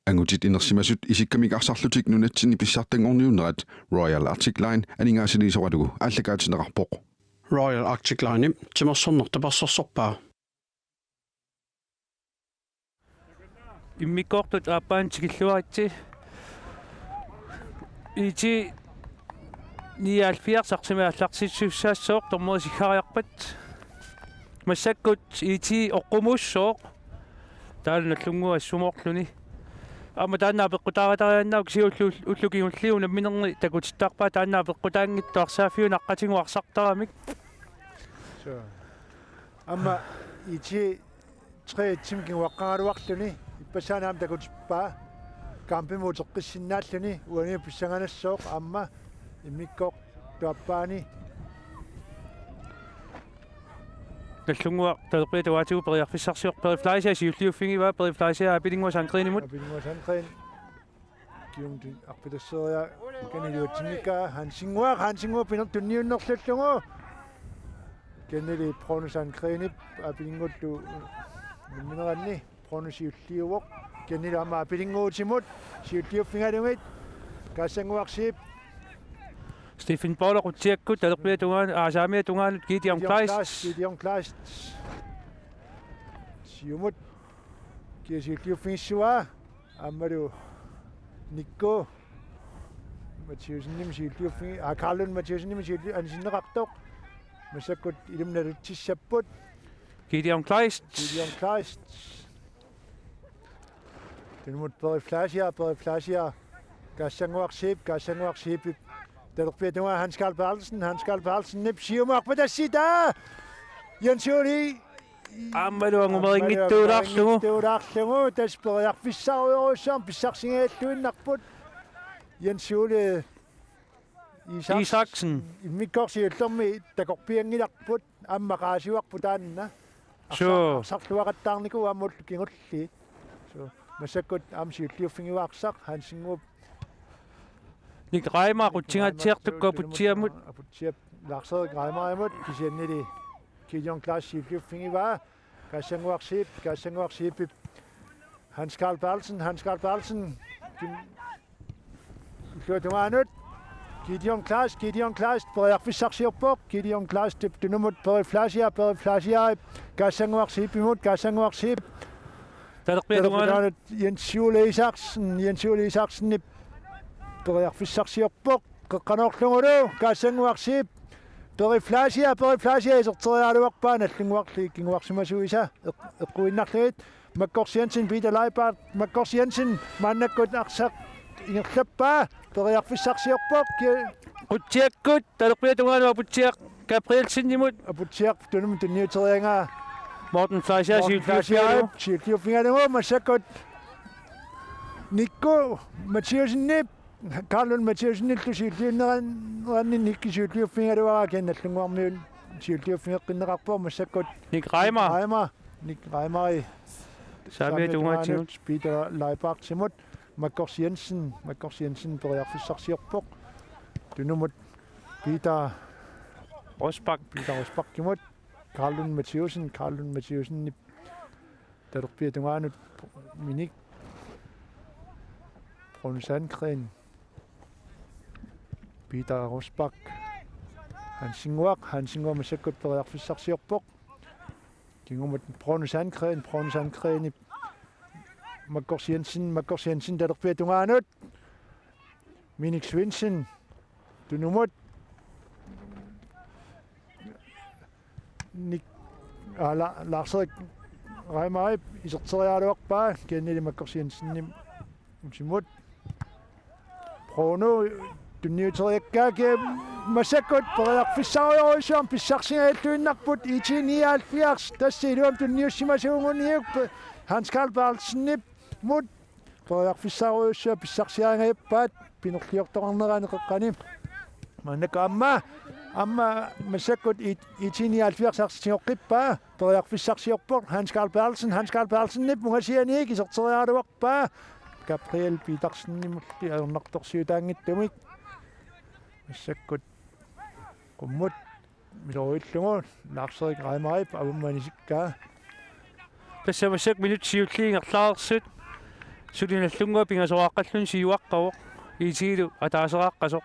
Angutit inersimasut isikkamikarsarlutik Nunatsinni Pissartanngorniunneq Royal Arctic Line aningaasiliisoratugu ааллакаатинеқарпоқ Royal Arctic Line timmersornertapassorsorpaa иммиккоортут ааппаан тикиллуаритси ити ниалфиарсарсимаалларситсуссаассооқ тормерисиккариарпат массаккут ити оққумуссооқ таалналлунгуа ассумоорлуни ама тааннаапеққутааратарианнаау кисиуллу уллукигуллиуна минерни такутиттаарпаа тааннаапеққутаангиттуарсаафиуна аққатингуарсартарамик so amma iti tre timkin waqqaaruarluni ippasaanaam takutippa kampimuuteqqissinnaalluni uani pissanganassoq amma immikkoq tuappaani наллунгуа таерпиатуаатигу периарфиссарсиор перифлайсиа сиуллиуффигива перифлайсиа апилингуасанкринimut апилингуасанкрин киумтин арпилассериа канилуутсимика хансингуа пинертунниуннерллугу канили пронусанкринип апилингутту минеранни пронусиуллиувоқ канили ама апилингуутимут сиуллиуффигалугит кассангуарсип Stephen Boller rutiakku talerpiatugaan aasaamiatugaanut Gideon Kleist siumut kiasiulliuffingissua ammalu nikko Mathieusennim siulliuffingi Karlun Mathieusennim siulli ansinneqartoq masakkut ilumnalutissaput Gideon Kleist tenmut periflasia kassanguarsiip talerpiatugaa Hans Carl Bertelsen nip siumaarpatassita Jensuli аммалуангумерингиттуулаарлугу таспериарфиссаруйоруссаам писсарсингааллуиннарпут Jensuli Isaksen иммиккорсиуллерми такорпиангиларпут аммақаасиуарпу таанна сарлуақаттаарнику аммул кингулли so масаккут амсиуллиуффингиваарсақ хансингуп ник райма рутсингаатсиартукка путсиамут путсиап ларсерик раймаримут кисианнили Gideon Kleist siulliuffingivaa кассангуарсииппип Hans Carl Bertelsen луатугаанут Gideon Kleist периарфиссарсиорпоқ Gideon Kleist тунумут перифласиа кассангуарсииппимут талерпиатугаанут Jensuli Isaksen периарфиссарсиорпоқ қеққаноорлугулу кассангуарсиип перифласиа исертериалуарпаа наллунгуарли кингуарсимасуиса эққуиннарлугит Маккорсиансен Peter Leibart Маккорсиансен мааннаккут арсақ ингерлаппаа периарфиссарсиорпоқ путсиаккут талерпиатугаануа путсиақ Gabrielsinimut апутсиақ тунум тунниутериангаа Morten Fleischer сиуллиуффингалугу массаккут никко Mathieusenнip Karlun Mathieusenниллу сиуллиуннеранни никки сиуллиуффингалуараа кенналлунгуармиун сиуллиуффингеққиннеқарпоо массаккут Ник Reimer Reimer саамиатугаатигут Peter Leibart симут Маккорсиансен периарфиссарсиорпоқ тунумут Peter Rosbach кимут Karlun Mathieusen талерпиатугаанут миник Pronusangren Peter Rosbach Hansinguar masakkut periarfissarsiorpoq kingumut Pronusangren Makkorsiansen talerpiatungaanut Minik Svendsen tunumut nik Lars-Erik Reimer iserteriaaluarpaa kiannili Makkorsiansennim utimut Prono tunniuteriakkaaki masakkut periarfissariorisuam pissarsingaаллуиннарпут IT-79 тассилуам tunniussimasuunguniuk Hans Carl Bertelsen mut periarfissariorissua pissarsiaangayappaat pinerliortoqarneraanеқэққани маннака amma masakkut IT-79 arsiorqippaa periarfissarsiorpoq Hans Carl Bertelsen mungasianiik iserteriaaluarpaa Gabriel Petersen-nimulli aernartorsiutaangittumik массаккут qumмут милоруиллугу Lars-Erik Reimer авумманисиккаа тассамассак минут сиуллиингерлаарсут сулиналлунгуа пингасоааққаллун сиуаққавоқ итигилу атаасерааққасоқ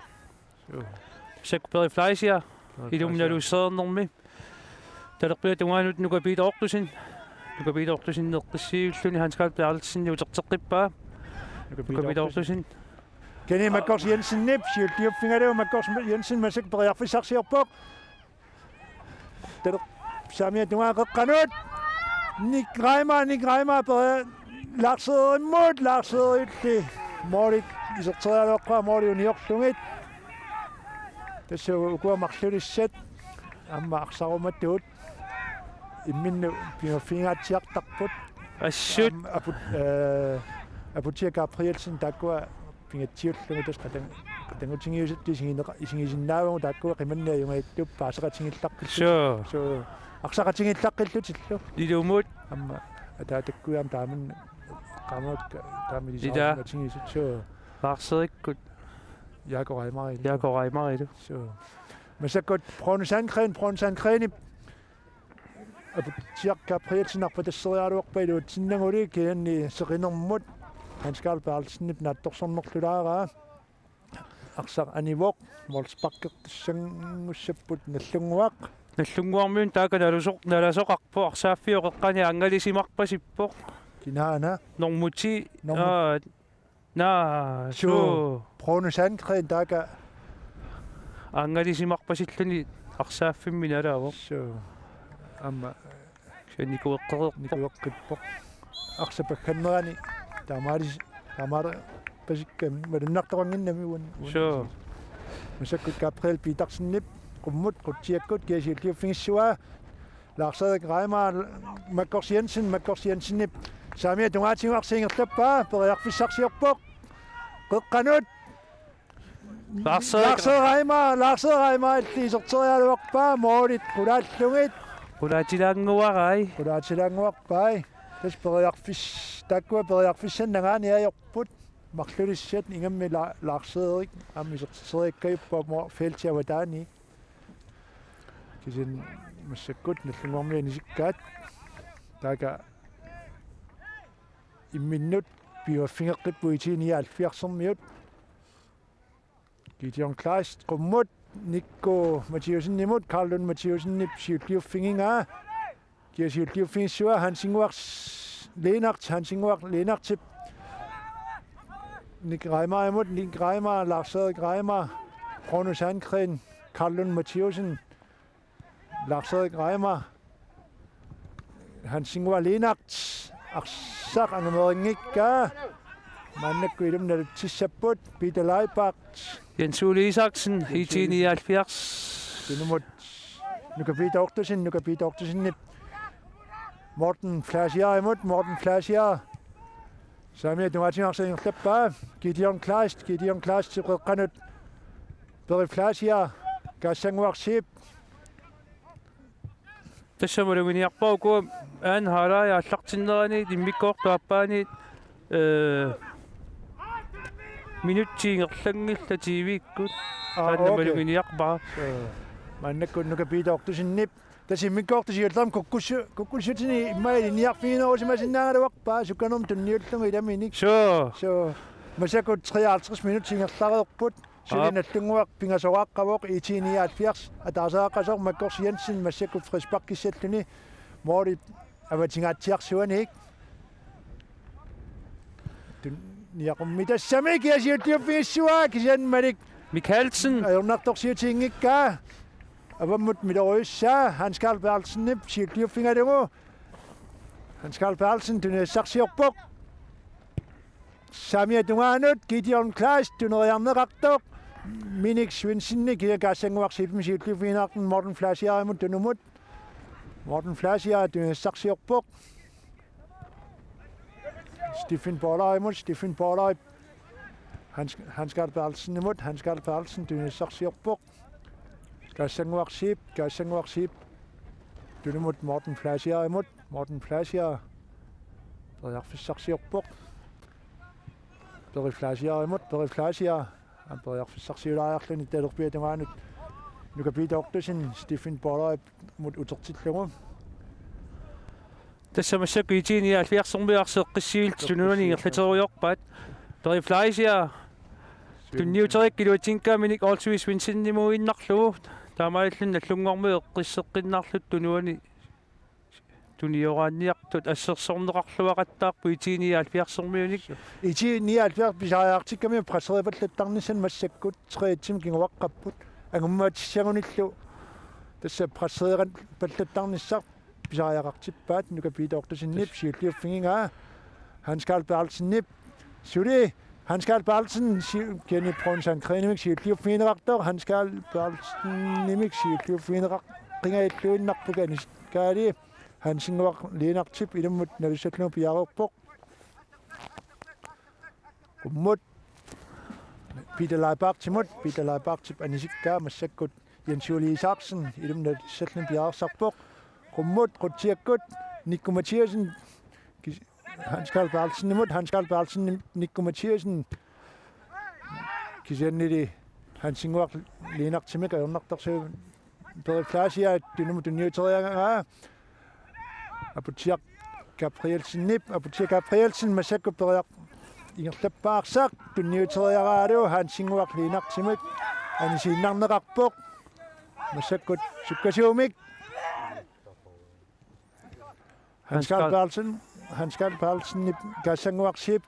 сакперифлайсиа илумналуссеернэрми талерпиа тугаанут нукапиитаортусин неққиссиуллуни ханскаалпиарлитсинни утертеққиппаа нукапиитаортусин Keni Makkors Jensen nip, Sjøtliopfingerøv, Makkors Jensen, men sikkert bredere for sig op på. Det er samme, du har kanut. Nik Reimer, bredere. Lakset imod, lakset ytterlig. Målet, I så træder nok fra, målet jo nyok sunget. Det så ugår makslut i sæt. Amma aksav med det ud. I min finger tjek tak på. ассут Apotek Gabrielsen, der går pinge tjekklunge, der skal den utinge det sin navn, der går rimen jo med det passer ting tak. Så aksa ting tak lidt til. лилумут Amma der det går am damen kommer damen Ida. ting så варсериккут jeg går meget. яакораимарилу Så men så godt Brøndshand-Kren Apotek Gabrielsen op på det sidder du op på det tinangori kan I så rinder mod han skal bare snip nat doch som nok klare aksa anivok volspakke senguseput nallunguaq наллунгуармиун наласоқарпо арсааффиоқеққани ангалисимарпасиппоқ kinana нормути на så Brøndshand-Kren der kan ангалисимарпасиллуни арсааффимми налаавоқ så amma никуэққереқпоқ aksa bakkannerani tamar pasikkan madunnartoranginnami un så masakut Gabriel Petersen kummut kutiakkut kiasiulliuffingissuaa Lars-Erik Reimer Makkors Jensen nip saamia tungaatinuarsiingertappaa periarfissarsiorpoq qeqqanut Lars-Erik Reimer illiiserterialuarpaa moolit qulaallungit qulaatilaanguarai tas periarfissan nagaaniajorput marlulissat ingammi Lars-Erik ammiserterikkajuppa feltiavataani kisin massakkut nallungormianisikkaat taaka imminnut piuaffingeqqippu itiniaalfiarsermiut Gideon Kleist qummut Nikko Mathiusinnimut Karlun Mathiusinnip siulliuffingingaa kiasiulliuffingissua Hansinguaq Leenartip Nik Reimer Lars-Erik Reimer Brøndshand-Kren Karlun Mathiusen Lars-Erik Reimer Hansinguaq Leenart arsaq angameringikkaa mannakku ilumnalut tissapput Peter Leibach Jens Ole Isaksen IT-79 Dinumut Nukapitortusin Morten Flashier Samia tungaatinuarsiingertappaa Gideon Kleist tiqeqqanut Peri Flashier kaassanguarsiip тассамалугиниарпауку аан хаалаа аллартиннерани иммиккоортуаппаани минутсиингерлангилла тивиккут ааннамалугиниарпаа mannakku nukapitortusinnip tasimikkoortusiullerm kukkussutini immaili niarfiinerusimasinnaangaluarpaa sukkanum tunniullungu ilaminik so masakut 53 minutsingerlareerput sulinallunguaq pingasoqaqqavoq IT-79 ataasaaqasoq Makkors Jensen massakut frispakkissalluni moolit avatingaatiarsuanik niaqummitasami kiasiulliuffingissuaa kisianmalik Mikkelsen ajornartorsiutiingikkaa avammut milerøyssaa Hans Carl Bertelsen siulliuffingalungu Hans Carl Bertelsen tunassarsiorpoq Samia tungaanut Gideon Kleist tuneriarneqartoq Minik Svinsinni kiakaassanguarsiipim siulliuffingaarten Morten Flashiarimut tunumut Morten Flashiar tunassarsiorpoq Stephen Borlarimut Hans Carl Bertelsen tunassarsiorpoq kaassanguarsiip tunumut Morten Flashiar periarfissarsiorpoq Peri Flashiar han periarfissarsiulaariarluni talerpia tungaanut nukapitortusin Stephen Borlarimut utertillungu tässä masakku itini alfiarsormiarseqqissivil nunaningerlateriorpaat periflaisia tunniuterikkilutinkkaaminik Allswiss Winsinnimuinnarlugu taamaallun nallungormu eqqisseqqinnaarlut tunuani tunioraanniartut assersorneqarluaqattaarpu itini alfiarsormiunik itini alfiar pisariartikkami prasseripallattarnissan massakkut 3 kingoaqqapput angummaatissiagunillu tässä prasseeran pallattarnissar pisariaqartippaat nukapiitoortusinnip siulliuffingingaa Hans Carl Bertelsen suli Hans Carl Bertelsen keni pronsan krenimik siulliuffinerartor Hans Carl Bertelsen nimik siulliuffinerar qingailluinnarpuganis kaali Hansinguaq liinartip ilummut navissallu piaruuppoq ummut Peter anisikkaa massakkut Jens Juli Isaksen ilumna sallu piarussarpoq qummut qutiakkut Nikko Mathiasen Hans Carl Bertelsen Nikko Mathiasen kisiannili Hansinguaq liinartimik ayornartorsu periflasia tunumutunniuterianga Aputiak Gabrielsen masakku periaq ingerlappaarsaaq tunniuteriaraalu Hansinguaq liinartimik anisiinnarneqarpoq masakkut sukkasuumik Hans Carl Bertelsen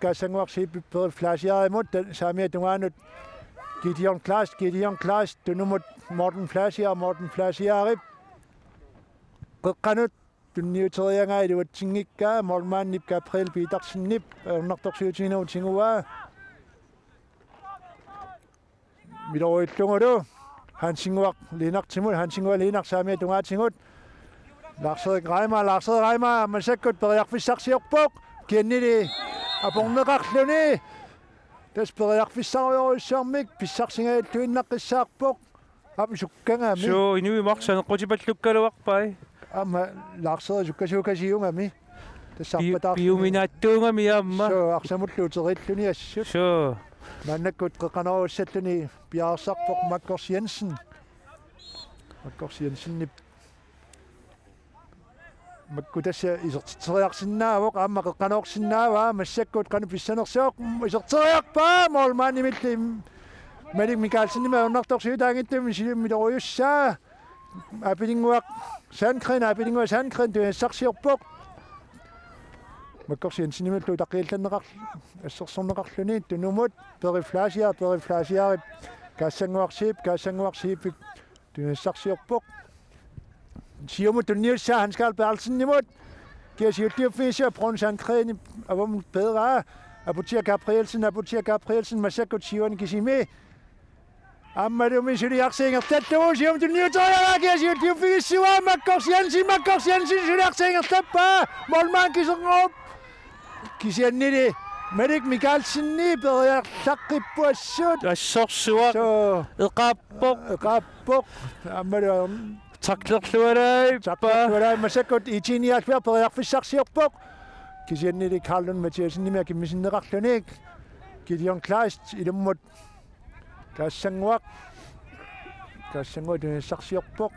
kassanguarsiip periflasiarimut saamia tungaanut Gideon Klaas tunumut Morten Flasiarip qeqqanut tunniuteriangaa iluatsingikkaa mormaannip Gabriel Petersen ornartorsuutinuutinguaa miloruillungulu Hansinguaq liinarsaamia tungaatingut Lars Reimer masakkut periarfissarsiorpoq kiannili aporneqarluni tas periarfissariorussaarmik pissarsingailluinnaqqissaarpoq apisukkanga so inui marsaneqqutipallukkaluarpai amma Lars sukkasuukasiungami tassarpataar piuminaattuungami amma so arsamulluuterilluni assut so mannakkut qeqanarussalluni piaarsarpoq Makkors Jensen makku tässä iserteriarsinnaavoq aamma qeqqanorsinnaavaa massakkut qanu pissanersuoq iserteriarpaa moolmaannimilli Malik Michaelsen ornartorsuutaangittum silummilerujussaa apilinguaq Sandgren tuassarsiorpoq Makkors Jensen taqiillanneqar assersorneqarluni tunumut periflasiarip kaassanguarsiip tuassarsiorpoq siumut tunniussaa Hans Carl Bertelsen kiasiulliuffiisia pronsan kreni avum bedre Apotia Gabrielsen masakkut siuan kisimi ammalumi suliarsiingertattugu sium tunniuteriaraa kiasiulliuffiissua Makkors Jensen suliarsiingertappaa molmaan kiserngorp kisiannili Malik Michaelsenni periarlaqqippuassut assorsuaq eqaappoq ammalu taklerlualai masakkut itinialfiar periarfissarsiorpoq kisiannili Carlun Mathiasen nimia kimmisinneqarlunik Gideon Klaas ilummut kaassanguaq tunassarsiorpoq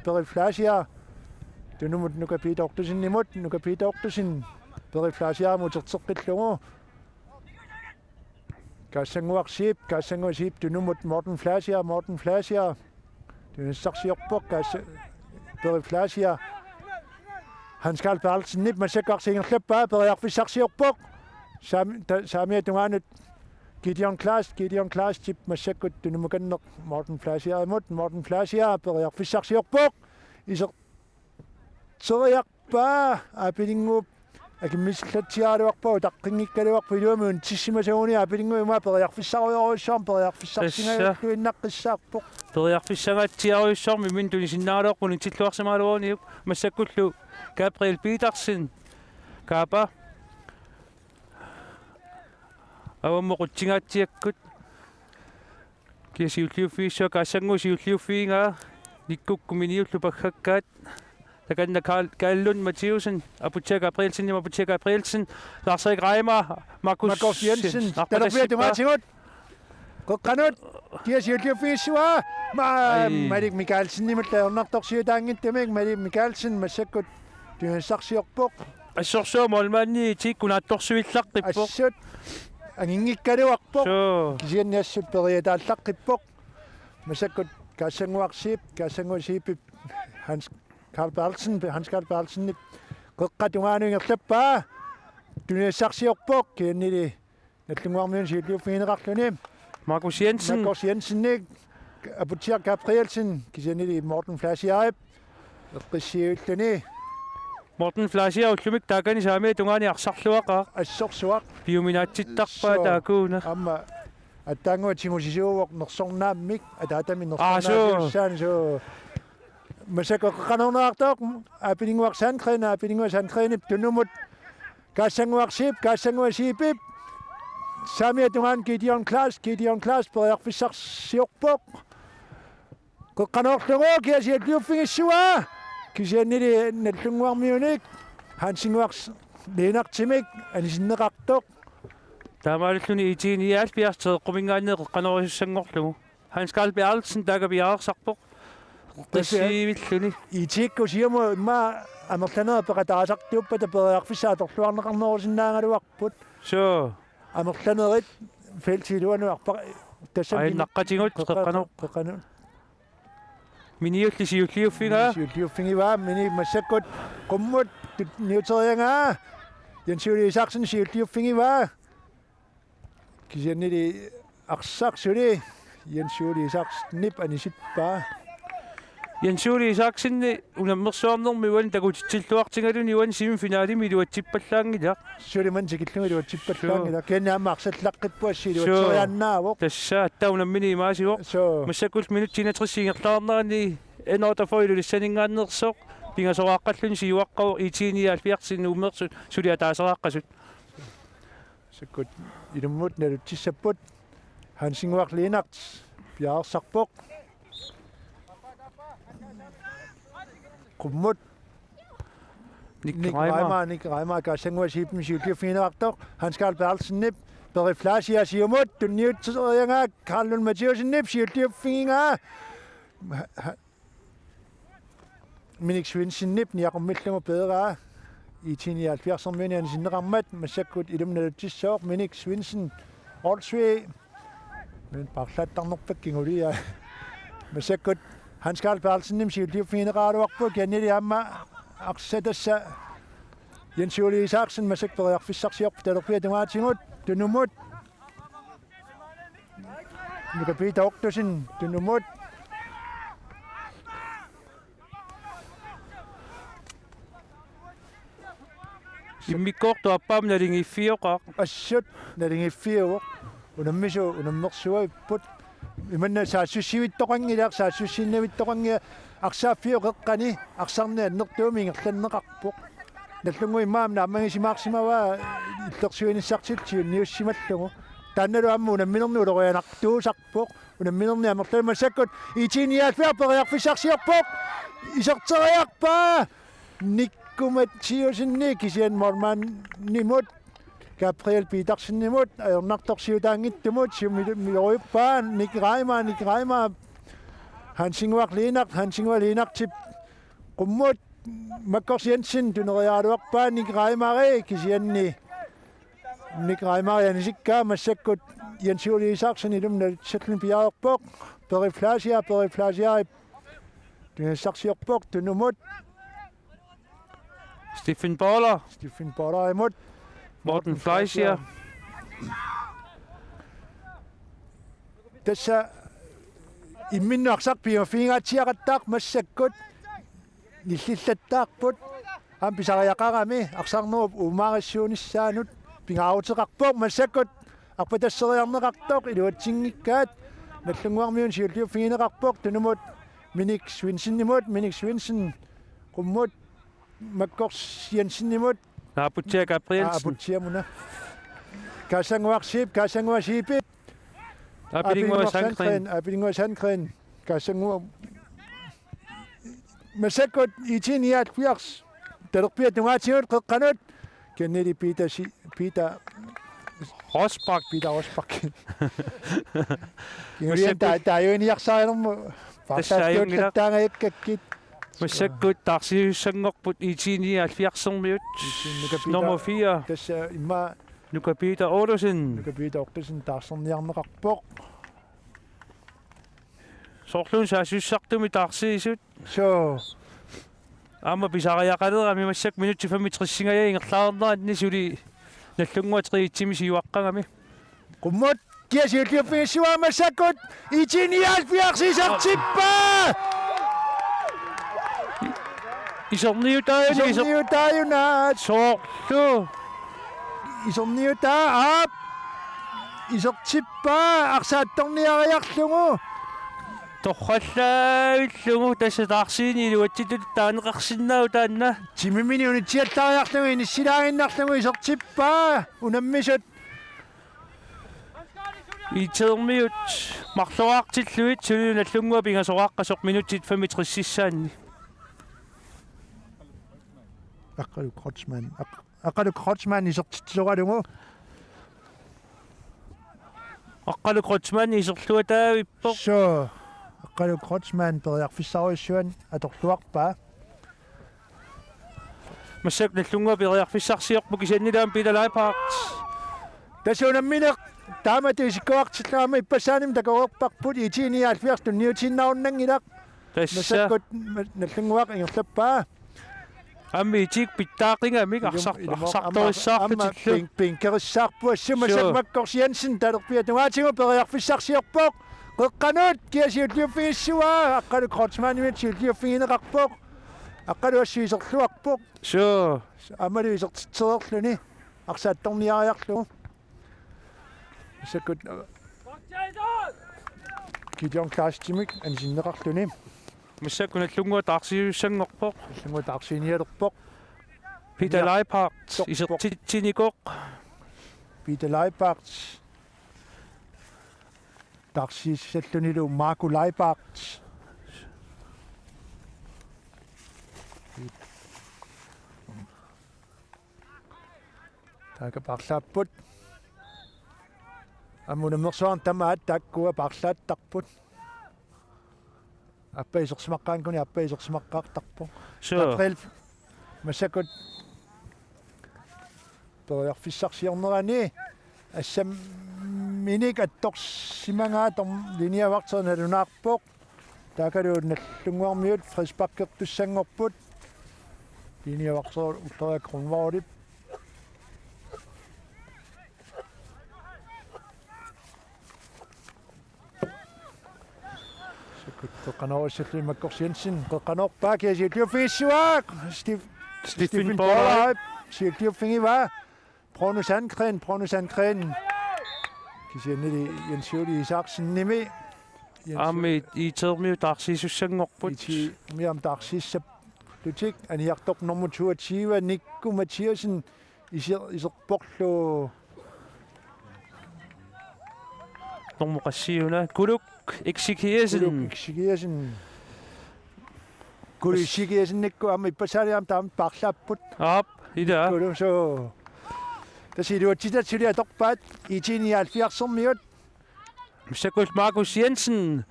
periflasia tunumut nukapiitoortusin periflasiaramut erteqqillugu kaassanguarsiip tunumut Morten Flasiar tunassarsiorpoq periflasia Hans Carl Bertelsen masakkarsiingerlappaa periarfissarsiorpoq saamia tungaanut Gideon Klaas tip masakkut tunumukanneq Morten Flasiar periarfissarsiorpoq iserteriarpaa apilinguup akimmislatiaaluarpau taqqingikkaluarpu iluamuun tissimasuuni apilinguimaa periarfissariorussaarm periarfissarsingailluinnaqqissaarpoq periarfissagaatiaruissormi min tunisinnaaluorpun tilluarsimaaluuniuk massakkullu Gabriel Petersen kaapa awammoqutsingaatiakkut kiasiulliuffiissua kaassangusiulliuffiingaa nikkukkuminiullu paggakkaat takanna Kallun Mathiasen Apotia Gabrielsen Lars Reimer Makkors Jensen talorpiatungaatigut qeqqanut kiasiulliuffiissua Malik Michaelsen nimulla ornartorsiutaangittamik Malik Michaelsen massakkut тунаассарсиорпоқ ассорсуумолмаанни тиккунаатторсуиллаққиппоқ ассут ангингиккалуарпоқ соо кисианниассут периатааллаққиппоқ масаккут каассангуарсиип Hans Carl Bertelsen қеққатунгаанингерлаппаа тунаассарсиорпоқ кианнили наллунгуармиун сиуллиуффигинеқарлуни Markus Jensen апутиар Gabrielsen кисианнили Morten Flashiaip эққиссиуллуни Morten Flashiaip уллумик таакани саами тунгаани арсарлуаqa ассорсуақ биуминаатситтарпаа таакууна амма аттаангуа тимусисууоқ нерсорнааммик атаатами нерсорнаасиуссаани соо масакоққанернаартоқ апилингуарсаанкрена туннумут каассангуарсиип самия тунгаан Gideon Klaas периарфиссарсиорпоқ коққанерлугоо киасиаллиуффигиссуаа кисианнили наллунгуармиуник хансингуарс линартимик анисиннеқартоқ таамааллуни IT-79 qumингааннеэ qeqqanerussanngorlugu Hans Carl Bertelsen taakapiarersarpoq qissivilluni итикку сиама имма амерланера пеқатаасартиуппата периарфиссааторлуарнеқарнерусиннаангалуарпут соо амерланерит фелтилуануарпа тассам айнаққатингут qeqqaner миниулли сиуллиуффигаа сиуллиуффигиваа мини массаккут qumмут ниутериангаа янсули саксен сиуллиуффигиваа кисианнили арсарсули янсули сакс нип анисиппаа янсули саксинни унаммерсуарнерми уан такутитсиллуартингалуни уан семифиналими илуатсиппаллаангила сулиман тикиллуги илуатсиппаллаангила кеннаама арсаллаққиппуассилуатсорианнаавоқ тассаа аттаунаммини имаасиво массаккул минутсинатриссингерлаарнерани энотафоилу лиссанингааннерсоқ пингасорааққаллуни сиуаққау IT-79 уммерсут сулиатаасерааққасут саккут илуммут налутсиссаппут хансингуар линарт пиаарсарпоқ qumмут Nick каассангуасиипми сиуллиуффигинеқартоқ Hans Carl Bertelsen перифлаасиа сиумут тунниутсериангаа Carlun Mathieusen сиуллиуффигингаа Minik Svendsen ниақуммиллугу пеераа IT-79 анисиннеқармат массаккут илумналутсиссооқ Minik Svendsen Olsvig men парлааттарнерпаккингулиа массаккут Hans Carl Bertelsen сиуллиуффигинеқаалуарпу каннили аама арсатасса янсули саксен масак периарфиссарсиорпу талерпиа тунгаатингут тунумут микапита октусин тунумут иммиккоорту аппаам налингиффиоқаа ассут налингиффиуоқ унаммерсуаиппут иманна саассуссивиттоқангилаақ саассуссиннавиттоқангиа арсааффиоқеққани арсарни аннертуумингерланнеқарпоқ наллунгуи имаамна аммагисимаарсимаваа иллерсуиниссартит сиунниуссималлугу таанналу амму унамминерни улорианартуусарпоқ унамминерни амерлуимассаккут IT-79 периарфиссарсиорпоқ исертериарпаа никкумат сиусинни кисиан морман нимут Gabriel Petersen-nimut аернарторсиутаангиттумут сиумилоруйуппаа Nick Reimer Hansingwar Linartip qummut Makkors Jensen tuneriaaluarpaa Nick Reimer kisianni Nick Reimer yanisikkaa massakkut Jensuli Isaksen ilumna sallin piaarpoq periflasia tunassarsiorpoq tunumut Stephen Baller imut Morten Fleischer tässä imminnuarsarpia fingaatiaqattaaq massakkut nillillattaarput am pisariaqarami arsarnerup uumaarissuunissaanut pingaarutеқарпоқ massakkut arpatasseriarneqartoq iluatsingikkaat nallunguarmiun siulliuffigineqarpoq tunumut Minik Svendsen qummut Makkors Jensen-nimut Aputier Gabrielsen Aputiamuna Kassanguarsiipip Apilingua Sandgren Kassanguar Massakkut IT-79 talerpia tungaatigut qeqqanut kannili Peter Rosbach Kingulien taajuiniarsaarnermu partaattuullattaangaikkakit Massakkut tarsiussangorput IT-79 nummer 4 tässä imma Nukapiita Odosen nukapiita ortasin taarserniarneqarpoq sorlun saasussartumi tarsiisut so amma pisariaqalerami massak minutti 35 ingerlaarnerni suli nallunguatriitsimi siuaqqangami qummut kiasiulliuffingissua massakkut IT-79 isorniutaayuni sorlu isorniutaa aap isortippaa arsaattorniariarlugu torrallaavillungu tassa taarsiini luattitut taaneqarsinnau taanna timimini unitsiattariarlugu inissilaainnarlugu isortippaa unammisut itermiut marluartilluit suli nallungua pingasoraqqasoq minuttit 65 sissaanni aqalu krotsman isortitsoralugu aqqalu krotsman iserluataavippoq so aqalu krotsman periarfissaruissuan atorluarpaa massak nallungua periarfissarsiorpuk isannilaam pitalaipart tasunammineq taamatiisikkuartillaama ippasaanim takorerparput IT-79 niutiinnarunnangilaq tassa massakkut nallunguaq ingerlappaa ammi itik pittaaqingamik arsartorissaarlutillu pinkerissaarpu assumasak makkors Jensen talerpia tungaatigu periarfissarsiorpoq qeqqanut kiasiulliuffingissua aqqalu krotsmaanimit siulliuffingineqarpoq aqqalu assuiserluarpoq so amalu isertitsererluni arsaattorniariarlugu massakkut kidion klaastimik ansinneqarluni massak nallungua taarsiussangorpoq lungu taarsiinialerpoq pitalaipart isertitsinikoq pitalaipart taarsiissallunilu maakulaipart taakaparlaapput ammunamersoorn tamaat taakkua parlaattarput appa isersimaqqaankuni appa isersimaqqaartarpoq so April massakkut periarfissarsiornerani assam minik attorsimangaat liniavarterna lunaarpoq taakalu nallunguarmiut frisparkertussangorput liniavarter ulteriakrunvarulip qeqqanorissallu makkors Jensen qeqqanorpaa kiasiulliuffingissua Stephen Borlaip siulliuffingiva Pronus Sandgren kisiannili Jensuli Isaaksennimi ammi itermiut taarsiisussangorput iti miam tarsissap lutik aniartoq nummer 22 Nikku Mathiasen iserporlu normuqassiuna kuluk Eksikiasen Kulissikiasen nikku amma ippasaliam taam parlaapput aap ida kulu so tasiluatsita suliatorpaat IT-79 massakul Markus Jensen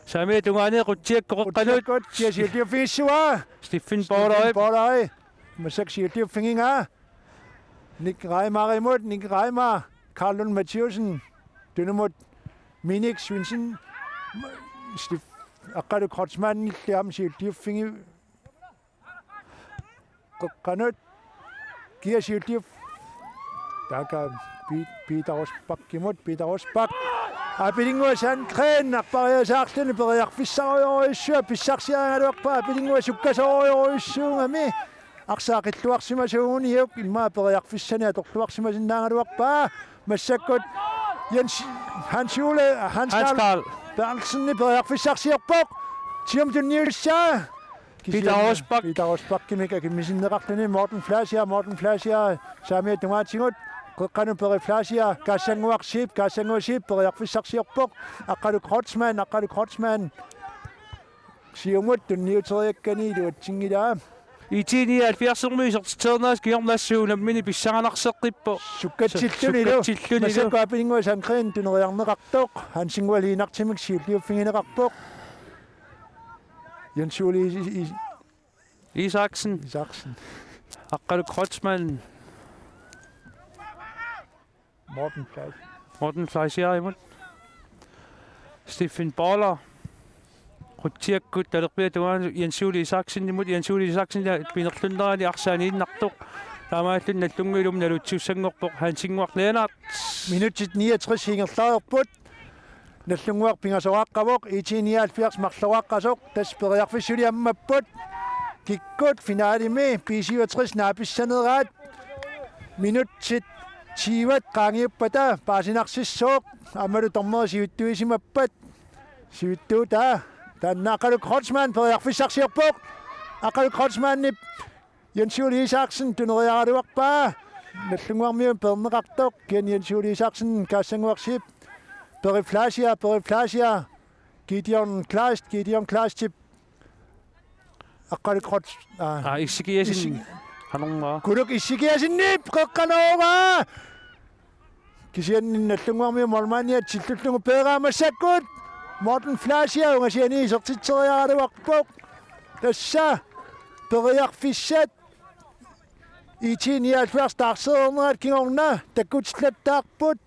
sami tungaani quttiakkoqanut kiasiulliuffingissua Stephen Borlaip massak siulliuffinginga Nick Reimer Carlon Mathiusen dunumut Minik Svinsen aqalu krotsmaannilliam siulliuffingi qeqqanut kiasiulliuff taaka Peter apilingua Sandgren arpariasaarluni periarfissariorissua pissarsiaangaluarpaa apilingua sukkasooriorissungami arsaaqilluarsimasuuni iuk imma periarfissani atorluarsimasinnaangaluarpaa massakkut Hans Karl Berntsen periarfissarsiorpoq tiumtunniulissaa Peter Rosbach kimikakimmisinneqarluni Morten Flasia saamia tungaatigut qeqqanu periflasia kaassanguarsiip periarfissarsiorpoq aqqalu Krotsman siumut tunniuteriakkani luatsingilaa IT-79 isertiternaas kiornaassuunammini pissanganarseqqippo sukkatillunilu masakkaapilingua Sandgren tuneriarneqartoq hansingualiinartimik siulliuffingineqarpoq Jens Juli Isaksen. Akkadu Krotsman. Morten Fleischer imod. Stephen Baller. Rutiakkut talerpia tuan Jens Juli Isaksen imod Jens Juli Isaksen ja pinerlunderani arsaaniin nartuq. Taamaallun nallungilum nalutsuussangorpoq Hansingwaq minutit 69 hingerlaerput nallunguaq pingasoqaqqavoq IT-79 marloqaqqasoq tasperiarfissuli ammapput kikkut finaalimi P67 naapissaneraat minutit sivat qaangiuppata paasinarssissuuq amalu tormeri sivittuisimappat sivittuuta taannaaqalu Krotsman periarfissarsiorpoq aqalu Krotsmanni Jens Juli Isaksen tuneriaraluarpaa nallunguarmium perneqartoq kian Jens Juli Isaksen kaassanguarsip periflasia Gideon Klaas tip aqalu Krots issikiasin hanunga kuluk issikiasinnip qeqqanooga kisian nallunguarmium Molmania tillullugu peeraamassakut Morten Fleischer ungasiani isertitseriaraluarpoq tassa periarfissat IT-79 taarseernerat kingorna takutslattaarput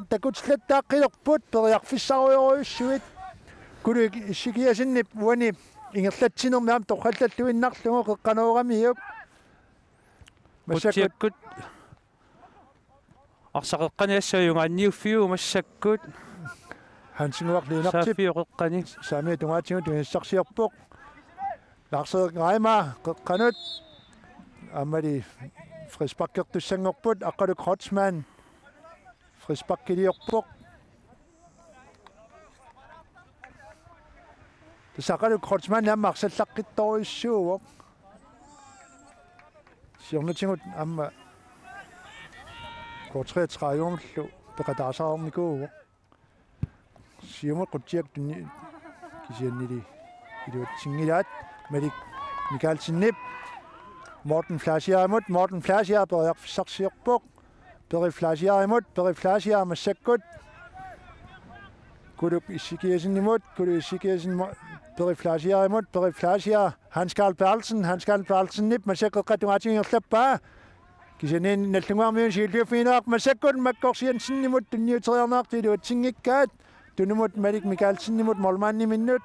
takutslattaaqqilerput periarfissarujoruyussuit kuluk issikiasinnip uani ingerlatsinernaam torqallalluinnarlugu qeqqanuuramiup massakkut arsaqeqqaniassayungaanniuffiu massakkut Hansingwaq saafiuqeqqani saami tungaatigu tuissarsiorpoq Larser Greima qeqqanut amali frispakkertussangorput aqalu Krotsman frispakkiliorpoq tasaqalu Krotsman amma arsallaqqittoruissuuvoq siornutigut amma kortreetræjunglu peqataasarornikuuvoq siumut qutiak tunni kisiannili iluatsingilaat Malik Mikalsinnip Morten Fleischer periarfissarsiorpoq periflasia massakkut kuluk issikiasinnimut periflasia Hans Carl Perlsennip massaqqeqqatungaatigingerlappaa kisianin nallunguarmiun siilliufiinaaq massakkut makkorsiansinnimut tunniuteriarnaarti iluatsingikkaat tunumut Malik Mikalsinnimut Molmaanniminnut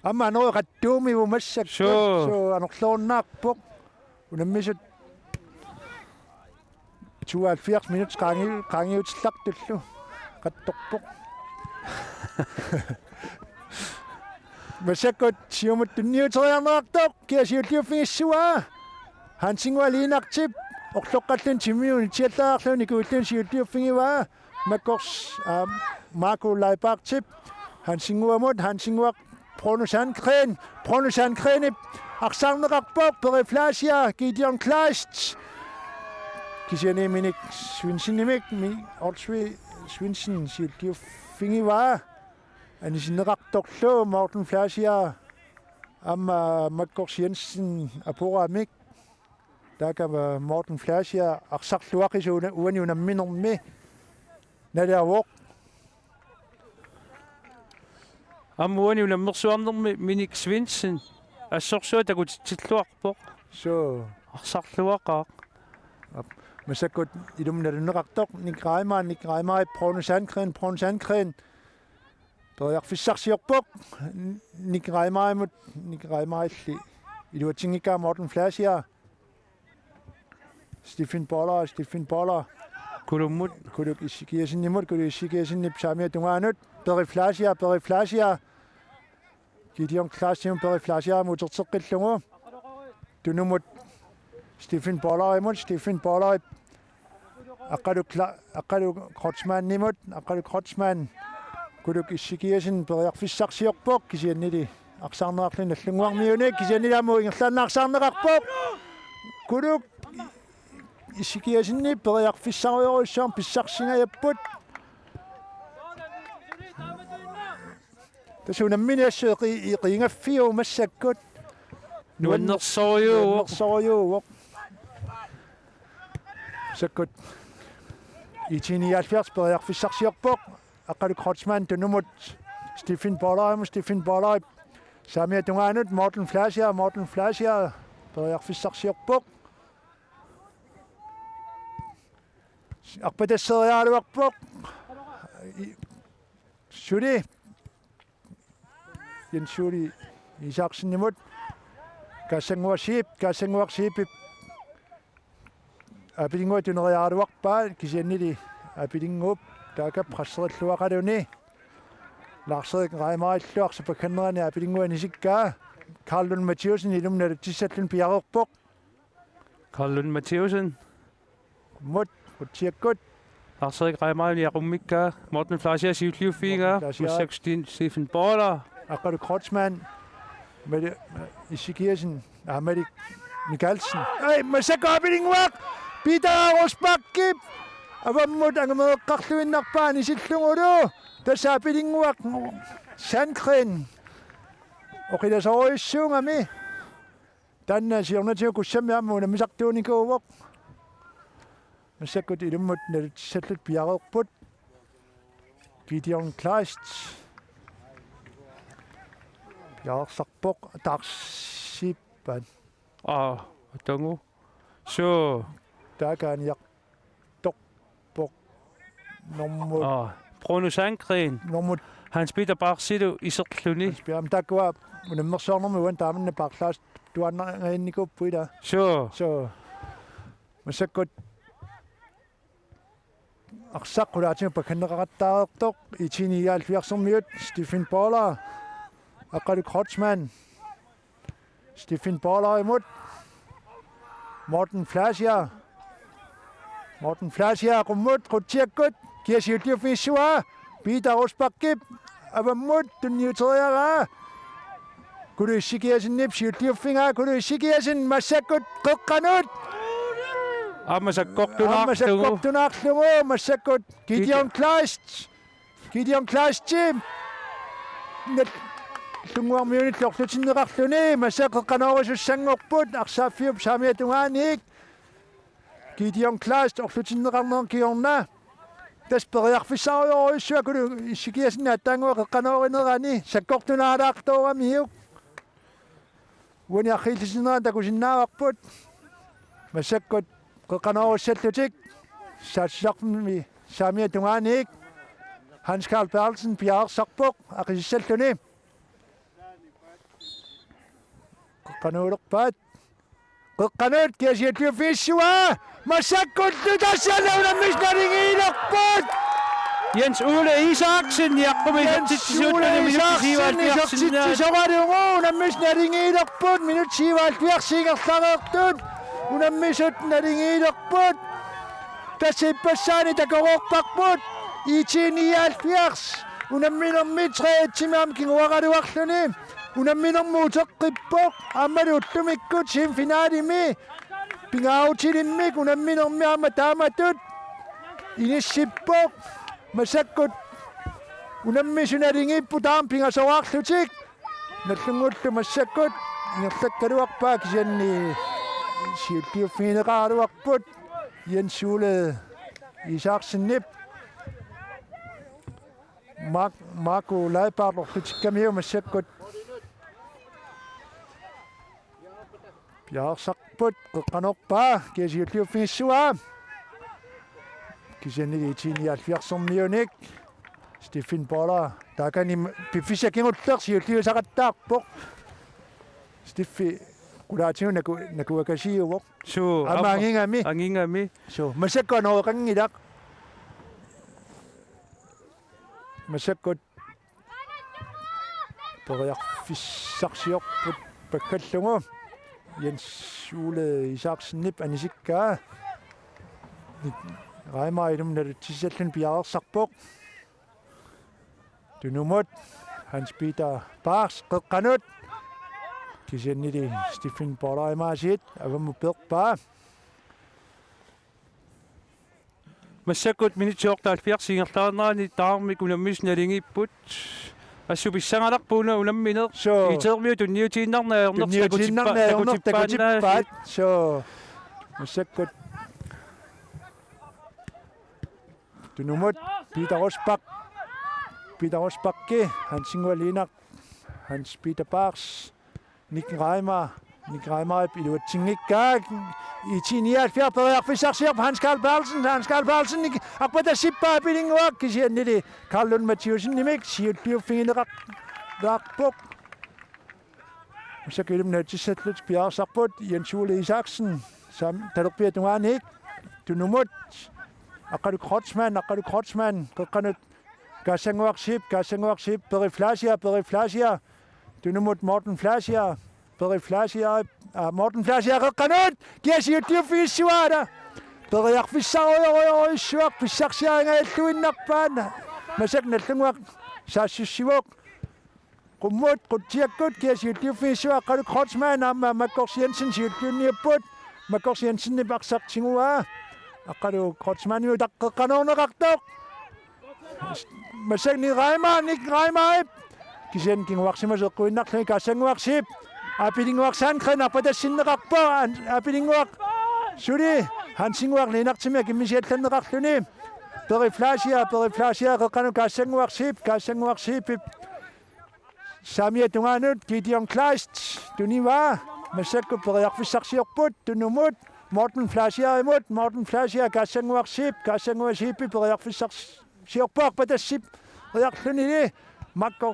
amma no qattuumivu massakku so anorluunnaarpoq unammisut 72 minut qaangiutillartullu qattorpoq masakkut siumut tunniuteriarnaartoq kiasiulliuffigissuaa Hansingwaliinartip orloqqallun timiun tiallaarluni kuullun siulliuffigivaa makkors Marco Leibartip Hansingwaq Pronusankrenip arsarneqarpoq periflasia Gideon Klaas kisiani minik Swinsinimik Olsvi Swinsin siulliuffigivaa anisinneqartorlu Morten Fleischer amma makkors Jensen aporamik taakava Morten Fleischer arsarluaqisuuna uani unamminermi naliavoq ammuani unammersuarnermi minik Svendsen assorsuat takutittilluarpoq so arsarluaqaaq masakkut ilumnalunneqartoq Nick Pronusankren periarfissarsiorpoq Nick Reimarilli iluatsingikkaa Morten Fleischer Stephen Baller kuluk issikiasinnimut issikiasinnip saamia tungaanut periflasia Gideon Klaas periflasia muterteqqillugu tunumut Stephen Baller aqalu Krotsman kuluk issikiasin periarfissarsiorpoq kisiannili arsarnearlun allunguarmiunik kisiannili ammu ingerlaannaarsaarneqarpoq kuluk issikiasinni periarfissarujorussaam pissarsingajapput tasunammini iqiingaffiu massakkut nuannersoruuq sakkut IT-79 periarfissarsiorpoq Akkadu Krotsman tunumut Stephen Bollai Samia tunganut Morten Flasher Pissartanngorniunneq Arpatasseriaaluarpoq Suli Jensuli Isaqsinnimut Kassanguarsiip Apilingua-tuneriaaluarpaa kisiannili apilinguup taaka prasserilluaqaluni Larserik Reimarilluarsa pakkannerani apilingua-nisikkaa Carl Mathieusen ilumnalu tissallun piaqerpoq Carl Mathieusen mut utiakkut Larserik Reimarilluarumikkaa Morten Flasher Sivliufiingaa Stephen Boller Akkadu Krotsman med Isikiasen Ahmedi Mikalsen masakka apilingua Peter Rosbakkip avammut angameeqqarluinnarpaan isillungulu tassa apilingua Sandgren oqilasoriussuungami tanna siornatiu kussamiammuuna misartuunikuuvoq masakkut ilummut nalutsallut piaqerput Gideon Kleist piaqersarpoq taarsiippan Tangu så taakaaniaq torpoq normut Bruno Sandgren normut Hans Peter Barsidu iserluni spiam takkua unammersoornermi uan taamanna paarlaas tuannariinnikuppuila so masakkut arsaqqulaatimu pakkanneqaqattaareertoq itiniaalfiarsermiut Stephen Boller Akkadu Krotsman Stephen Boller imut Morten Flasher qummut qutiakkut kiasiulliufiissua Peter Rosbakkip avammut tunniuteriaraa kulu issikiasinnip siulliuffingaa kulu issikiasin massakkut qeqqanut Ammasakkortunaarlugu massakkut Gideon Kleist Jim tunguarmiunit lorlutinneqarluni massaqqeqqanoorisussangorput arsaaffiup saamia tungaaniik Gideon Kleist orlutinneqarneerkiorna tasperiarfissariorissua kulu issikiasinna attaangua qeqqanoorinerani sakkortunaalaartooramiuk uaniarriillisinneraan takusinnaavaqput massakkut qeqqanoorissаллутик saatsisarmi saamia tungaaniik Hans Carl Bertelsen piaqersarpoq aqisissalluni qeqqanuulerpaat qeqqanut kiasiulliufiissua massakkut tutassallunammisnaringiilerput Jens Ole Isaksen Isaksen unammisnaringiilerput minut 77 singerlareertut unammisut naringiilerput tassipassaani takororparput IT-79 unamminermi 3 kinguaqaluarluni unamminermuuteqqippoq ammaluttumikkut simfinaalimi pingautilimik unamminermi amma taamatut inissippoq masakkut unammisunalingippu taam pingasoraarlutik nallungullu massakkut ingerlakkaluarpaa kisianni siulliuffiineqaaluarput Jens Ole Isaksenip Marco Leibart orlutikkamiu massakkut piaqersarput qeqqanorpaa kiasiulliuffiissua kisianni IT-79 Stephen Boller taakani piffisakingulleer siulliusaqattaarpoq Steffi kulaatigu nakuakasiuvoq so angingami so masakkonoqangilaq masakkut periarfissarsiorput pakkallugu Jens Ole Isaksennip anisikkaa Reimarilum tissallun piaqersarpoq tunumut Hans Peter Bars qeqqanut kisiannili Stephen Boller imaasiit avammu perpaa Massakkut minutiortaal singerlaarnerani taarmik unammisnalingipput assupissangalaarpuuna unamminer itermiu tunniutiinnernaernertakutippaat so massakkut tunumut Peter Rosback Peter Osbakke, Hans Ingvar Lenak, Hans Peter Bars, Nick Reimer i Nunatsinni i 1079 bedre Pissartanngorniunneq Hans Karl Bertelsen akbada sippa pilingwak kisiannili Karl Mathiusen nimik siuttiuffingineqaq raaqpuk Musakilum natsissatlut piarsarput Jens Ole Isaksen sam talukpiatunganik tunumut aqalu Krotsman qaqqanut Kassanguaqsip peri Flasia tunumut Morten Flasia peri Flasia Morten Flasia qaqqanut kiasiuttiuffiissuaada periarfissaruyoriissuaq pissarsiaringailluinnarpaana masaknallunguaq saassussivuq qummut qutiakkut kiasiuttiuffiissuaq qalu Krotsman amma Makkors Jensen siuttiunniupput Makkors Jensen nipaqsartinguaa aqalu Krotsman taqqeqqanorneqartoq masak Nick Reimer kisen kinguaqsimaseqquinnarluni kassanguaqsip apilinguaqsaankren arpatassinneqarpa apilinguaq suli hansinguaq linartimia kimmisiallanneqarluni peri Flasia qaqqanu kassanguaqsip samia tungaanut Gideon Kleist tuniva masakku periarfissarsiorput tunumut Morten Flasia kassanguaqsip periarfissarsiorpaaq patassip riarlunili Marco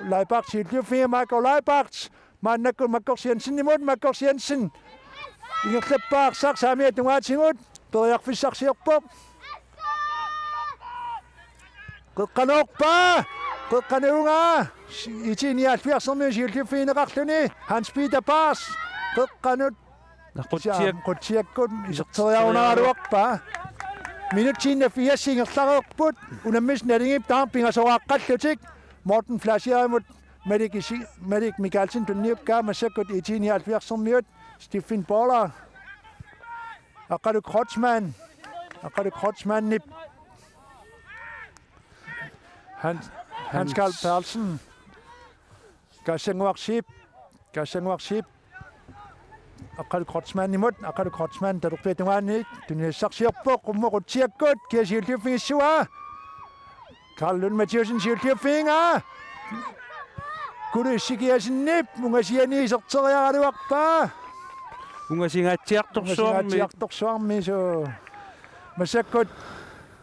Leibach siuttiuffinga Marco Leibach maannakku Makkors Jensen ingerlappaaqsaq saamia tungaatingut periarfissarsiorpoq Qeqqanuunga itiniaalfiarsermi siuttiuffineqarluni Hans Peter Bars qeqqanut qutiakkut iserteriarunaaluarpa minuttiinna fiassingerlareerput unammis nalingip taarpingasoraqqallutik Morten Flasia Malik Mikkelsen tunniukkaa massakkut itiniaalfiarsermiut Stephen Baller aqalu Krotsman nip Hans Karl Bertelsen kassanguaqsip aqalu Krotsman talukpiatungaannik tuniassarsiorpoq qummoqutiakkut kiasiulliuffingissuaa Karl Mathiusen siulliuffinga kulu issikiasinnip ungasiani iserteriaraluarpaa ungasigatsiartorsuarmi so masakkut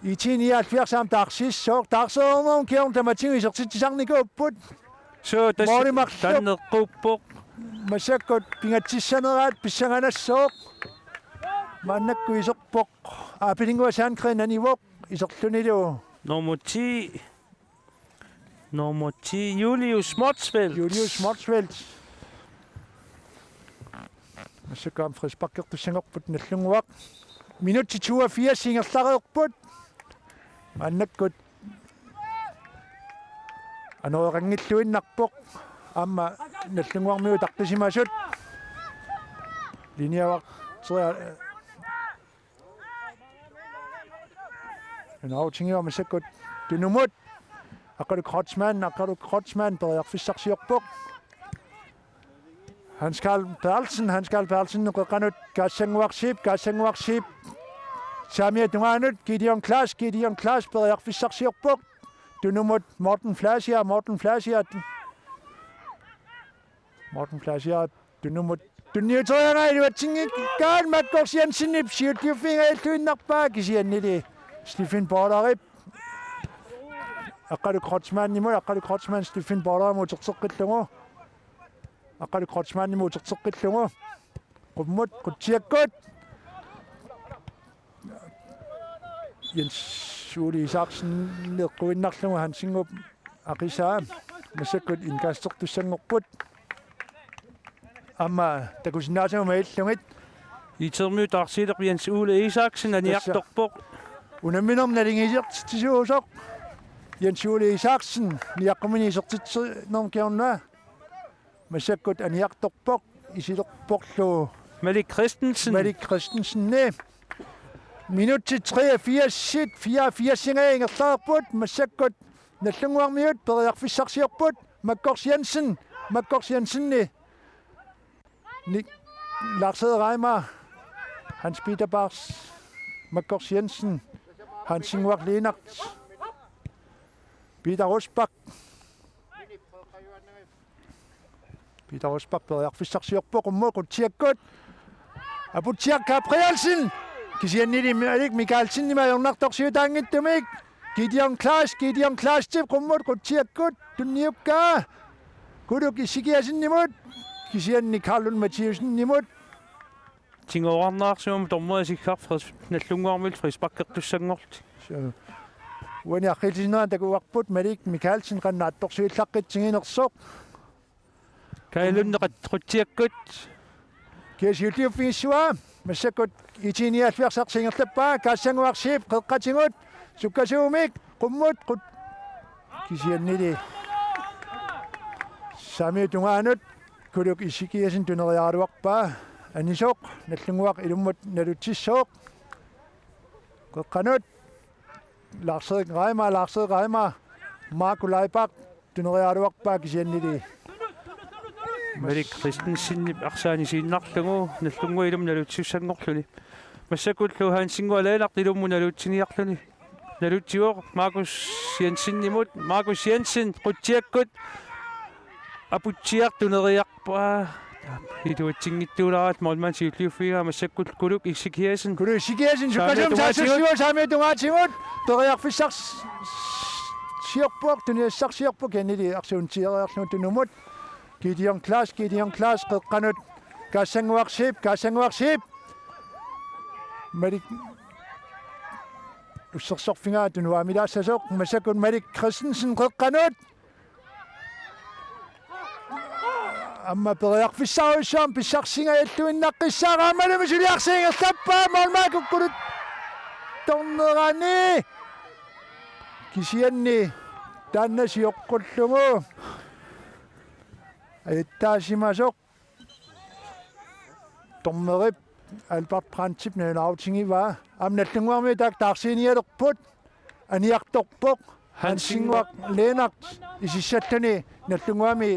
itiniaalfiarsaam taarseernerun kiorn tamatingu isertitsisarnikuupput so tanneqquppoq masakkut pingatsissaneraat pissanganassoq maannakku iserpoq apilinguasaankren anivoq iserlunilu Normotti Julius Motsfeldt masakkaam frisbakkertussangerput nallunguaq minutti 82 singerlareerput maannakkut anoerangilluinnarpoq amma nallunguarmiu tartisimasut linjavaq nautingiwa masakkut tunumut aqalu Krotsman periarfissarsiorpoq Hans Karl Bertelsen qeqqanut kassanguaqsip saamia tungaanut Gideon Klaas periarfissarsiorpoq tunumut Morten Flasia tunumut tunniuteriangailuatsingikkaan Makkors Jensen siuttiuffingailluinnarpaa kisiannili Stephen Baller aqalu Krotsman Stephen Baller muterteqqillungu aqalu Krotsman muterteqqillungu qummut qutiakkut Jens Ole Isaksen leqquinnarlungu hansingup aqisaa masakkut inkaastertussangorput amma takusinnaasama illungit itermiut arsileq Jens Ole Isaksen aniartorpoq unamminerm nalingisiartisuusoq Jens Ole Isaksen niaqqumini isertitsernerm kiornaa masakkut aniartorpoq isilerporlu Malik Christensen minutti 83 84 ingerlaerput massakkut nallunguarmiut periarfissarsiorput Makkors Jensen Lars Reimer Hans Peter Bars Makkors Jensen Hans Ingvar Lenak Peter Rosbak. Peter Rosbak beder fissarsiorpoq ummuq utiakkut. Aputiak Gabrielsen. Kisiannili Malik Michaelsen majornartorsiutaangittumik. Gideon Klaas tip qummut utiakkut tunniukka. Kuduk isikiasinnimut. Kisianni Carlun Mathieusen nimut. Tingoornaarsuum tormuasikkarfres nallunguarmil frispakkерtussangorti. So. When jeg rigtig takuarput Malik Michaelsen qannaattorsuillaqqitsinginersoq. Kailunneqat trutiakkut. Kiasiulliuffiissua massakut itinialfiarsarsingerlappaa kaassanguarsiip qeqqatingut sukkasuumik qummut qut kisiannili sami tungaanut kuluk isikiasin tuneriaaruarpaa anisoq nallunguaq ilummut nalutissooq qeqqanut Lars Reimer Marco Leibach tuneriaaruarpaa kisiannili Malik Christensen arsaani siinnarlugu nallungua ilum nalutsussangorluni massakullu haansingualaalaqtilummu nalutsiniarluni nalutsioq Markus Jensen qutiakkut aputsiaq tuneriarpaa hituatsingittuularat molman siulliuffiga massakul kuluk isikiasen sukkasum taassuua saami tungaatsingut teriarfissars siorpuaq tuniassarsiorpuq kannili arsuuntieriarlu tunumut Gideon Klaas qeqqanut kaassanguarsiip Malik ussersorfingaa tunuaamilaassasuq massakun Malik Christensen qeqqanut amma periarfissaaruissaam pissarsingajalluinnaqqissaaraammalumi suliarsiingerlappaa molmaakukkulut tornerani kisianni taannasiorqullugu Ayittaasimasoq tormerip Albert Prantip nunautingiva amnallunguarmi taak taarsiinialerput aniartorpoq hansinguaq leenart isissalluni nallunguami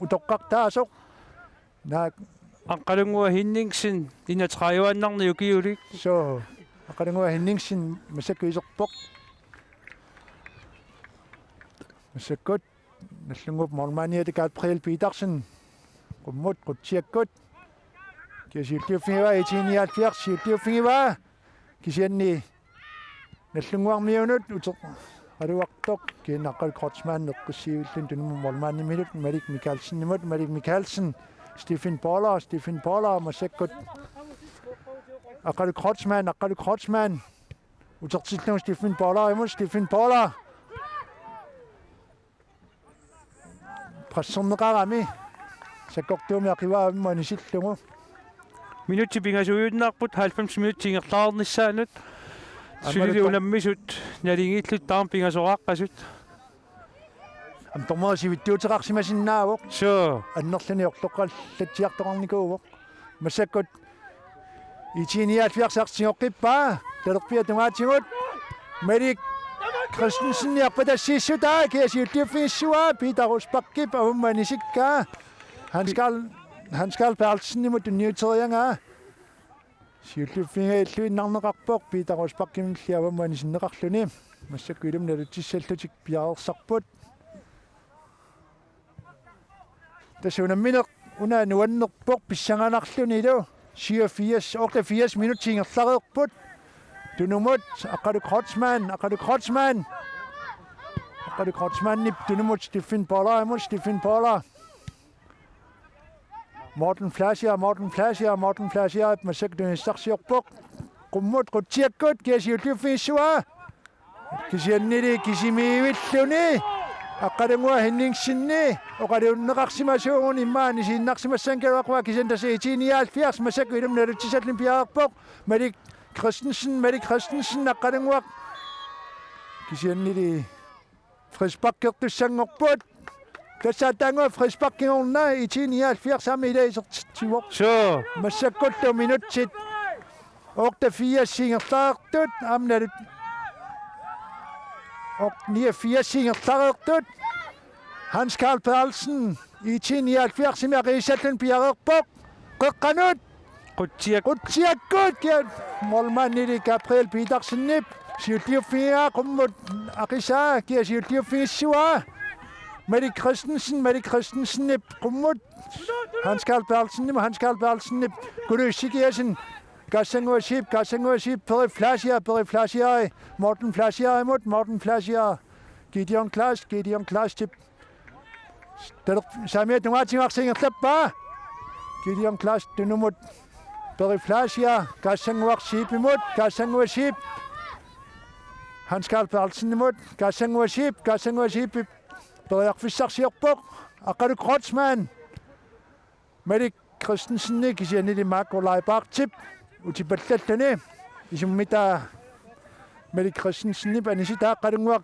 utoqqartaasoq naak Aqalungua Henningsen inatraiuannarni ukiulik so aqalungua Henningsen masakkuiserpoq masakkut nallungup mormaniati Gabriel Petersen qummut qutiakkut kiasiulliuffigiva itiniaalfiarsiulliuffigiva kisianni nallunguarmiunut aluartoq kiinaqqal Krotsman neqqissiivillun tunummu mormanimilut Malik Michaelsen Stephen Paula masakkut aqalu Krotsman utertillung Stephen Paula Prassorneqarami sakkortuumi aqivaammanisillungu minutti pingasuuyunnaarput 90 minutti ingerlaarnissaanut suliunammisut nalingillut taam pingasoraqqasut tormerasivittuuteqarsimasinnaavoq so annerluni orloqqallatsiartoqarnikuuvoq massakkut itiniaalfiarsartingoqqippaa talerpia tungaatsingut Malik Christensen yapatassiissutaa kiasiulliuffiissua Peter Rosbakkip avummanissikkaa Hans Karl Perlsen tunniuteriangaa siulliuffinga illuinnarneqarpoq Peter Rosbakkimilli avummanissinneqarluni massakkuilum nalutissаллутик piarersarput tasunammineq una nuannerpoq pissanganarluni ilu 84 minuttiingerlareerput tunumut aqalu Krotsman tunumut Stephen Paula Morten Flasher massaktunissarsiorpoq qummut qutiakkut kiasiulliuffiissua kisiannili kisimiivilluni aqalungua Henningsenni oqaliunneqarsimasuugun immaani siinarsimassankaluaqwa kisantasi itiniaalfiars massakkuilum naluttisallun piaarpoq Malik Christensen aqalunguaq kisiannili frispakkertussangorput tassaattaangua frispakkingerna itiniaalfiarsami ilaisertivoq so massakkuttu minutsit oqta 4 singertaartut amnalut oq 49 singertareertut Hans Karl Perlsen itiniaalfiarsimi aqiissallun piareerpoq qeqqanut qutiakkut kia molmanili Gabriel Petersennip Siutliuffia kummut akisa kia siutliuffissua. Mette Christensen nip kummut. Hans Carl Bertelsen nip Gudøsikiasen. Gassengua ship Peri Flashier. Morten Flashier. Gideon Klaas tip. Samia Nunatsinni tlappa. Gideon Klaas tunumut. Peri Flashier. Gassengua ship. Hans Carl Bertelsen imod. Gassengua ship. Peri Pissartanngorniunneq. Akadu Krotsman. Mette Christensen kisiani di makolai baktip. Utipallallani. Isummita Mette Christensen panisita qadunguaq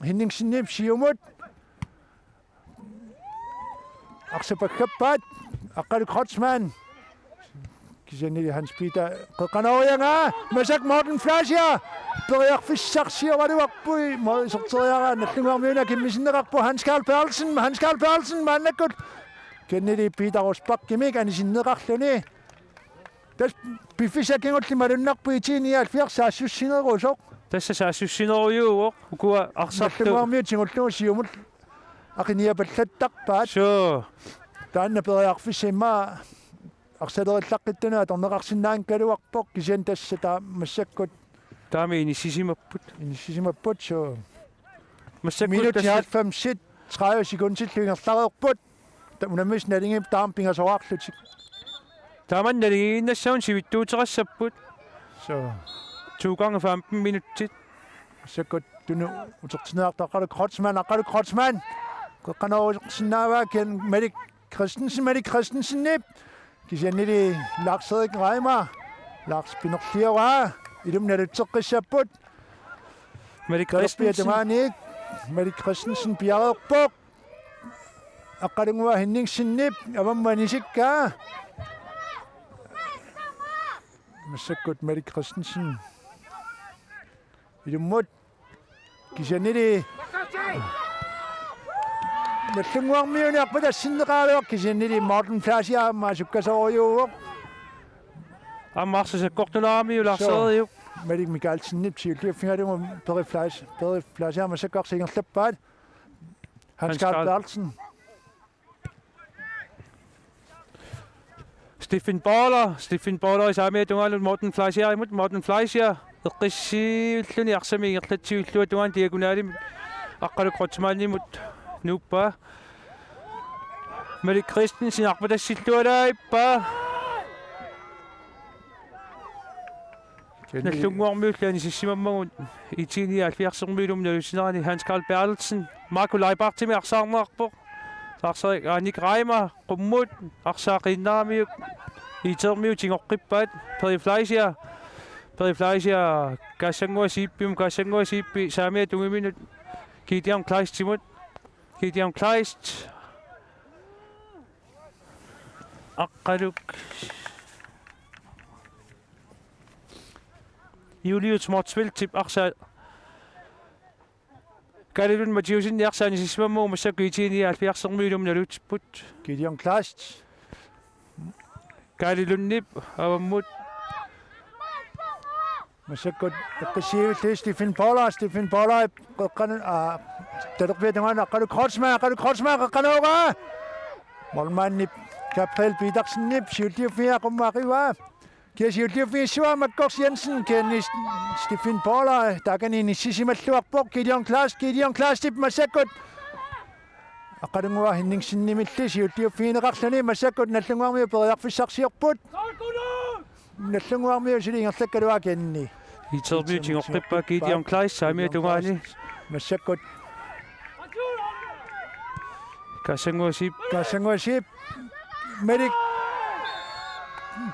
hinningsinnip siumut. Arsapakappat. Akadu Krotsman. Kisiani Hans Peter qeqqanorianga. Masak Morten Flashier. Peri Pissartanngorniunneq mod sorteriara nallunguarmiuna kimmisinneqarpu Hans Carl Bertelsen maannakut. Kennedi Peter Rosbakkimik anisinneqarluni. Tas piffisakinngulli malunnarpu itiinia alfiarsaassussinerusoq. Tässä saassussinerujuuq ukua arsartu. Nallunguarmiut singullugu siumut aqiniapallattaqpaat. Sure. Taanna periarfissimma arsalerillaqqittunua torneqarsinnaan kaluarpoq kisian tassa taa massakkut Taami inissisimapput so. Massakkut Minut 30 sekunder luingerlareerput. Unamis nalingim taampingasoarlutik. Taaman nalingiinnassaun sivittuuterassaput. So. 2 gange 15 minutter. Massakkut tunu utertinearta aqalu Krotsman. Qeqqanorisinnaava ken Mette Christensen nip. Kisiannili Lars Reimer. Lars Pinerliava. Ilumnalutseqqissapput. Mette Christensen piareerpoq. Aqalungua hinningsinnip avammanissikkaa. Massakkut Mette Christensen. Ilummut kisiannili nallunguarmiuni arpatassinneqaaluaq kisiannili Morten Flashier maasukkasooriuuq. Ammarsasakkortunaarmiu larseriuq. Mette Michaelsen siulliuffingalungu Peri Flashier massakkarsingerlappaat. Hans Carl Bertelsen. Stephen Baller isaamia tungalun Morten Flashier eqqissiulluni arsamiingerlatsiulluа tungan diagonaalim aqqalu Krotsmaannimut nuuppa. Mette Christensen arpatassillualaippa. Nallunguarmiullani sissimammagut itiini alfiarsermiulum nalusinerani Hans Carl Bertelsen makolai baktimi arsaarnearpoq. Sarsari Annik Reimer qummut arsaaqiinnaarmiuk itermiu tingorqippaat Peri Flashier kassangua siippi saamia tungiminut Gideon Klaas aqqaluk Julius Mortsveld arsa Kalaallit Mathiusin yarsaani sismammu massakkuitiini alfiarsermiulum nalutiput. Gideon Klaas. Kalaalunnip avammut. Massakkut eqqisiivulli Stephen Baller qeqqan talerpiatungaana aqalu Krotsman qeqqanooqa. Molmaannip Gabriel Petersen siulliuffia qummaaqivaa. Siulliuffissua Makkors Jensen kenni Stephen Baller takani nissisimalluarpoq Gideon Klaas tip massakkut aqalungua hinningsinnimilli siulliuffiineqarluni massakkut nallunguarmiu periarfissarsiorput. Nallunguarmiu silingerlakkalua kenni. Itermiu tingorqippa Gideon Klaas saamia tungaani massakkut kassangua ship Mette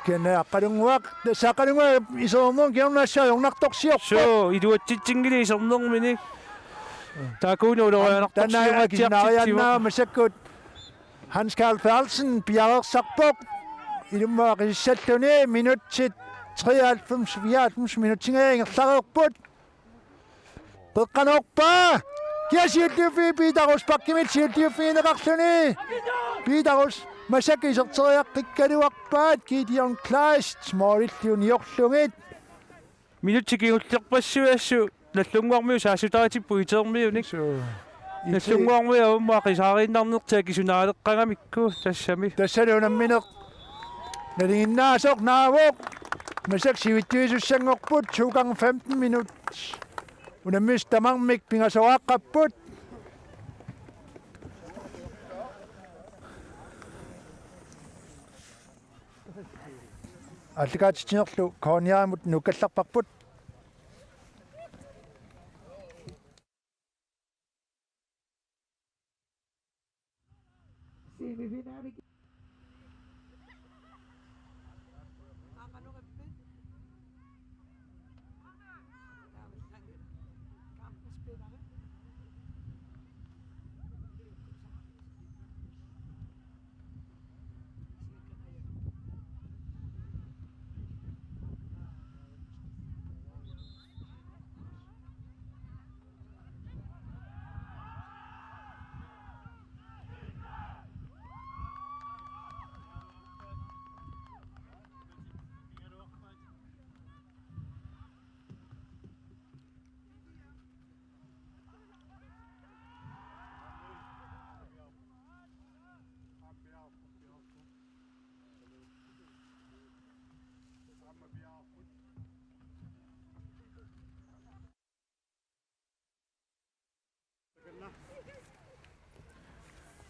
Kena aqalunguaq saaqalungua isormuun kiornaassaajornartorsiorpo. So iduatsitsingili isornermini. Taakuunu ulorianartorsiornaa kisinariannaa massakkut Hans Carl Bertelsen piareersarpoq ilummaa qisissalluni minutsit 93 minuttingaingerlareerput. Qeqqanorpa kiasiulliuffi Peter Rosbakkimit siulliuffiineqarluni. Peter Masakki iserteriaqqikkaluarpaat Gideon Klaas moorilluniorlungit минутсикиуллерпассуассу наллунгуармиу саасутаатиппу итермиуник наллунгуармиу уммаақисаариннарнертаа кисунаалеққангамикку тассами тассалуунамминеқ налингиннаасоқ наавоқ масак сивиттуисуссангорпут 2 gange 15 minut унаммис тамармик пингасоааққаппут алликаатитинерлу KNR-мут нукалларпарпут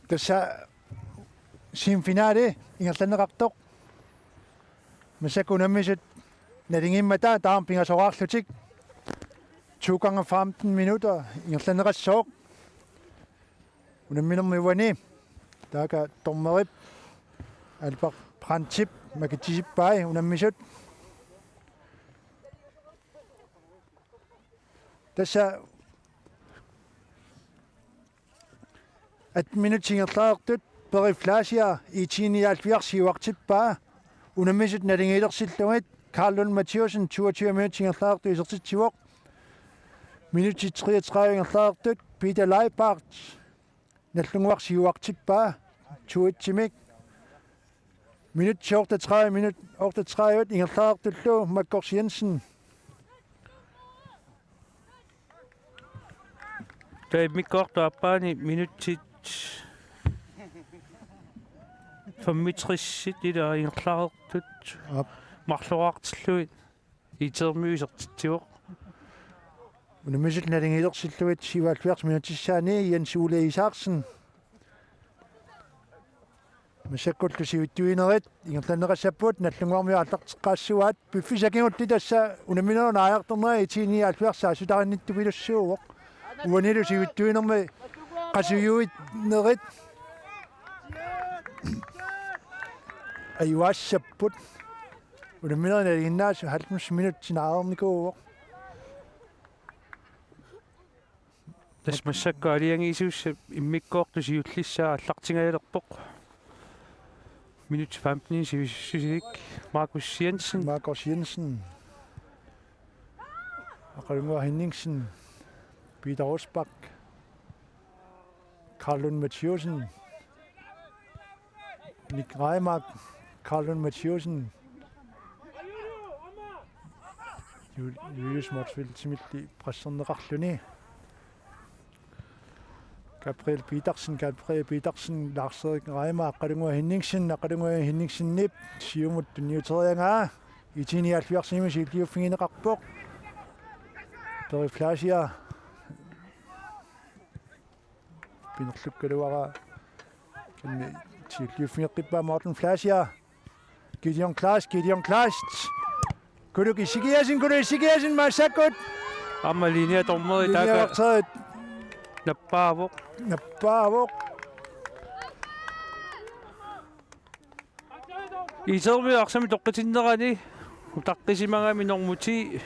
tässä semifinale ingerlanneqartoq massakunammiset nalingimmataa taarpingasoraarlutik 2 gange 15 minutter ingerlanneqassooq unamminermiuani taaka tormerip alpaq prantip makitissippai unammisut tässä at minutiingerlaartut periflasia IT-79 unammisut nalingiilersilluit Carlun Mathieusen 22 minutiingerlaartu isertitsivoq minuti 33 ingerlaartut Peter Leibart nallunguarsiuartippaa tuitsimik minut 38 minut 38 ingerlaartullu Makkors Jensen mikkortuappaani minutit 65 ila ingerlaartut mарлуартиллуит итермиусертитсиоқ унамисут налингилерсиллуит 77 минутиссаани Jens Ole Isaksen масаккуллу сивиттуинерит ингерланнеқассаппут наллунгуармиу аллартеққаассуаат пиффисакингулли тасса унаминерна аяртернера итини алфиарсаасутаранниттупилуссууоқ уанилу сивиттуинерми qasujuit nerit ayuassapпут унаминерна налингиннаасу 90 минутсинаарникууоқ тасмассакка алиангиисуусса иммиккоортусиуллиссаа аллартингаалерпоқ минут 15 сивиссусик Markus Jensen Akademia Henningsen Peter Rosbach Carlun Mathieusen Nick Reimark Carlun Mathieusen Julius Mortsvild Timilli presserneqarluni Gabriel Petersen Lars-Erik Reimark Akademia Henningsen nip siumut niuterianga IT-79 silliuffingineqarpoq periflasia pinerlukkaluara kanni silliuffingeqqippaa Morten Flasia Gideon Klaas Kuluk isigiasin massakut аммалиниа тормери така наппаавоқ итермиарсами тоққитиннерани утаққисимагами нормути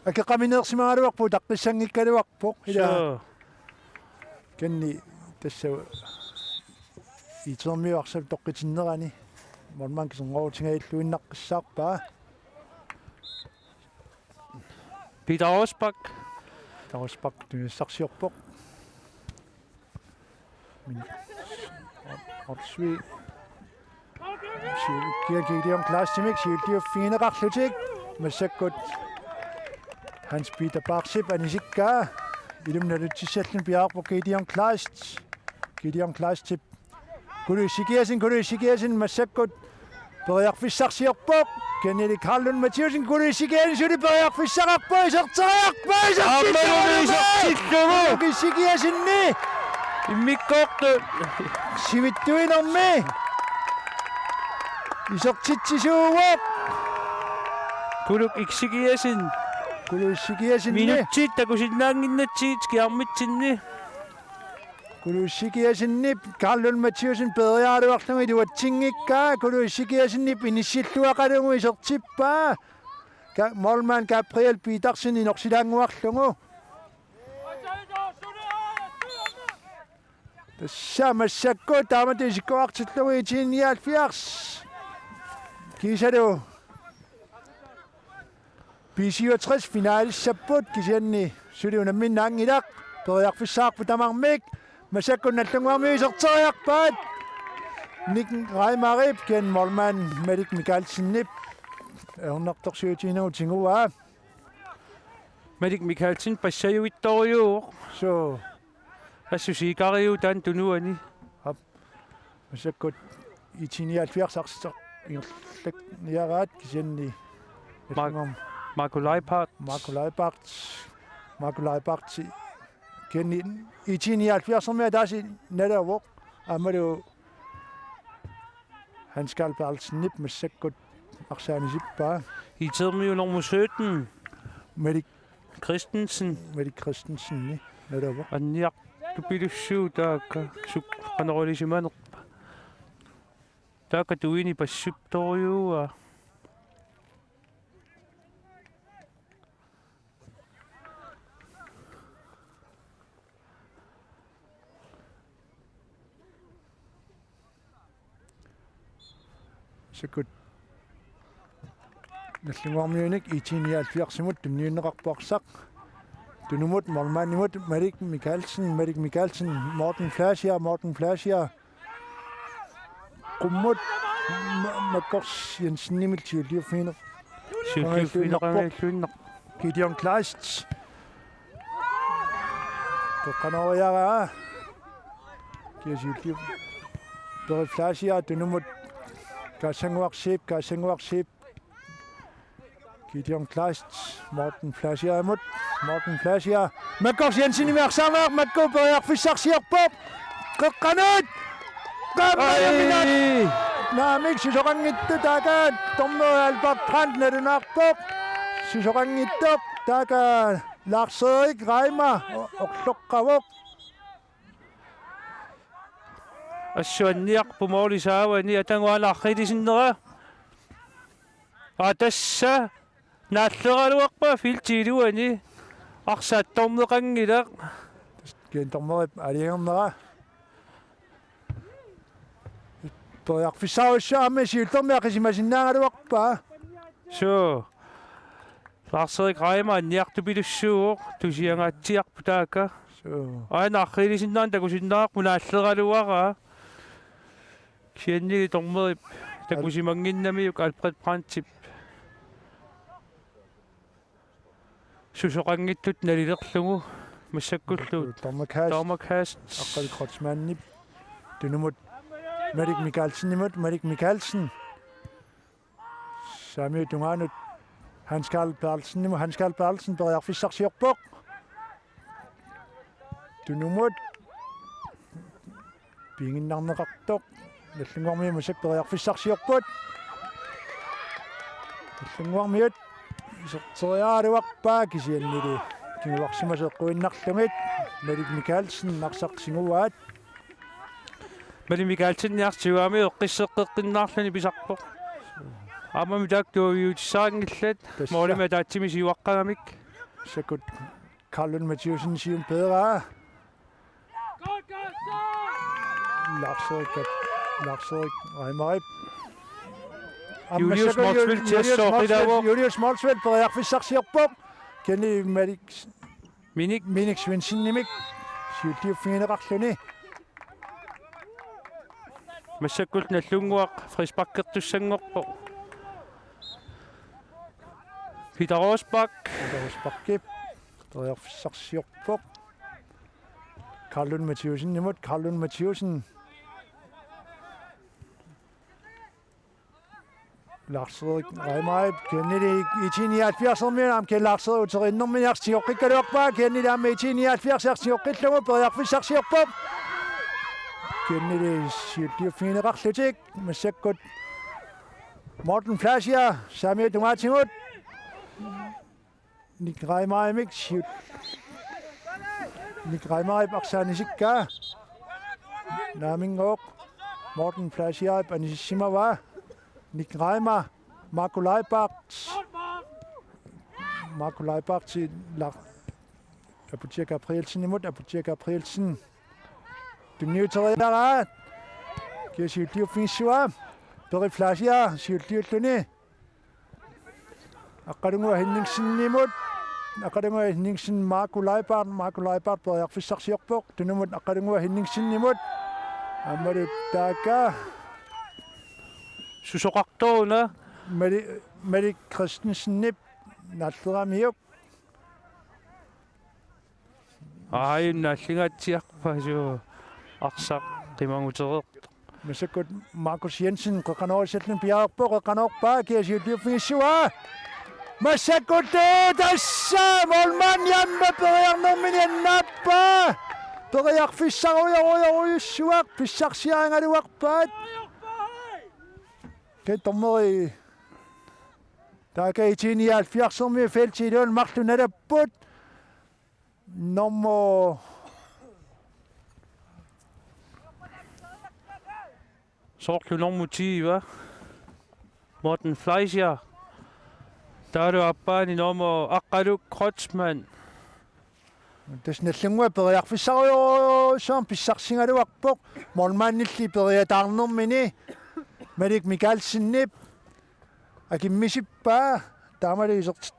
акеқаминерсимагалуарпу таққиссангиккалуарпоқ ила канни тассава итермиарсами тоққитиннерани морман кисенгоотингаиллуиннаққиссаарпаа Peter Rosbach туниссарсиорпоқ Ortsvi Gideon Klaas timik silliuffingeneqarlutik massakkut Hans Peter Barsip anisikkaa. Ilum nalutsissallun piarpo Gideon Kleist. Kurusikiasin massakkut periarfissarsiorpoq Kennedy Carlun Mathieusen kurusikiasin suli periarfissaqarpo isortariarpo Immikkoortu sivittuinermi isortitsisuuguuq kuluk iksigiasin kurusikiasinni minutsit takusinnaanginnatsiit kiarmitsinni kurusikiasinni Carlun Mathieusen periaaruarlungi tuatsingikkaa kurusikiasinni inissilluaqalungu isortippaa Molman Gabriel Petersen inorsilaanguarlungu tässä massakko taamatisikkoartillugu 1979 kisadu PC60 finaalissaput kisianni suliunamminnaangilaq periarfissaarpu tamarmik masakku nallunguarmi isorteriarpaat Nick Reimarip ken Molman Medik Mikalsinnip ernertorsuutiinuu tinguaa Medik Mikalsin passajuittoriuuq so assusiikariu taan tunuani masakku 1979 ingerlak niaraat kisianni Marco Leipart kenni 1979 med dasi netavok amalu han skal Berlsnip masakku arsaanisippa nummer 17 Medik Christensen ni netavok anniaq tupilussuut taakka suqqanerulisimanerpa taakka tuini passuptoriuua sakut nallunguarmiunik 1979 tunniunneqarpuarsaq tunumut Molmanimut Medik Mikalsen Morten Flashier qummut makkors Jensnimil tiuliufiiner Gideon Kleist toqqanoriaraa kiasiuliu Peri Flashier tunumut Kassanguarsip Gideon Kleist Morten Flashier makkors Jensinimiarsaamaaq makku periarfissarsiorpop qeqqanut qaammayaminat naamik sisoqangittu taakaan Albert Brandt nalunaarpop sisoqangittuq taakaan Lars-Erik Reimer orloqqavuq assuanniaq pumoolisaawani atangualaarrilisinneraa atassa naalleraluarpa filtiiluani arsaattormeqangilaq kentormerip aliangerneraa periarfissaaruissaami siultormiaqisimasinnaangaluarpaa so Lars-Erik Reimer anniartupilussuuq tusiangaatsiarpu taaka so aanaarrilisinnaан takusinnaaqmu naalleraluaraa kianni tormerip takusimanginnamiuk Albert Brandt susoqangittut nalilerlugu massakkulluut Tormakas aqqalkrotsmaannip tunumut Medik Mikalsen saami tungaanut Hans Carl Berlsen periarfissarsiorpoq tunumut pinginnarneqartoq nallunguarmi masak periarfissarsiorput nallunguarmiut isorteriaaluarpaa kisiannili kinguarsimaseqquinnarlungit Medik Mikalsen narsaqsinguaat Medik Mikalsen niartiguami eqqisseqqeqqinnaarluni pisarpoq amami taaktuuviutissaaringillat moolima taatsimi siuaqqagamik sakut Carlun Mathieusen siun peraa Lars-Erik Reimerip Julius Molsfeldt periarfissarsiorpop kenni Minik Svensinnimik siulliuffiineqarluni массаккулт наллунгуақ фриспаккертуссангорпо Peter Rosbach. Rosbach. Der Fissarsiorpok. Carlun Mathieusen imod Carlun Mathieusen. Lars Reimer Kennedy IT-79 men am kan Lars uterin når man siger ikke det op Kennedy am IT-79 siger ikke lov på jeg Fissarsior på. Kennedy siger det fine retsligt men så godt Morten Flasher Samuel Nunatsinni Nick Reimer mix shoot Nick Reimer baksan sikka Namingok Morten Flasher Panisima Nick Reimer Marco Leibach til Apotek Aprilsen imod Apotek Aprilsen du nøytrer kan sige det findes jo Berry Flasher siger det lønne Akademia Henningsen imod Akademia Henningsen Marco Leibach på jeg forsøger på du nu mod Akademia Henningsen imod Amadu Daga Susoraktoona. Mette Christensen nip natramio. Ай наллингатсиарпасуу арсақ қимангутереқ. Men så går Markus Jensen kan over sætte en bjerg på kan over bare kan sige det findes jo men så går det der målmand hjemme på nummer 9 nappa der fisser og suak fisser siger det var på det dommer i der kan IT-79 som vi fældt til den magt du netop på nummer Sorklunor motiva. Morten Fleischer. Der er du oppe i nummer Akaduk Krotsmann. Det er sådan et længe bedre. Jeg forstår jo som Pissartanngorniunneq det var på. Målmanden ikke lige bedre. Der er nogen mene. Men ikke Michael Sinnip. Jeg kan misse bare. Der er det så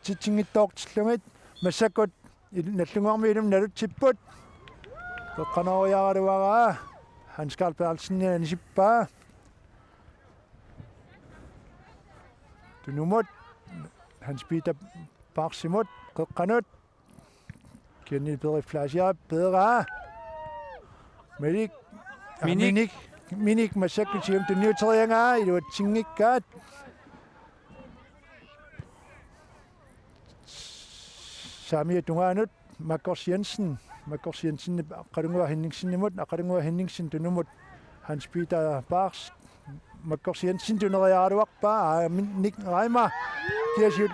til ting i dag til men så godt et længe med dem når du til på. Så kan jeg det var. Han skal på alsen en sippa. Du nu mod han spiller baks imod kanot. Kender bedre Flasher bedre. Minik med sekretær til nøytrænger i det ting ikke godt. Samuel Nunatsinni Markus Jensen Akademia Henningsen imod Akademia Henningsen du nu mod han spiller baks Markus Jensen du når jeg er bare Nick Reimer det er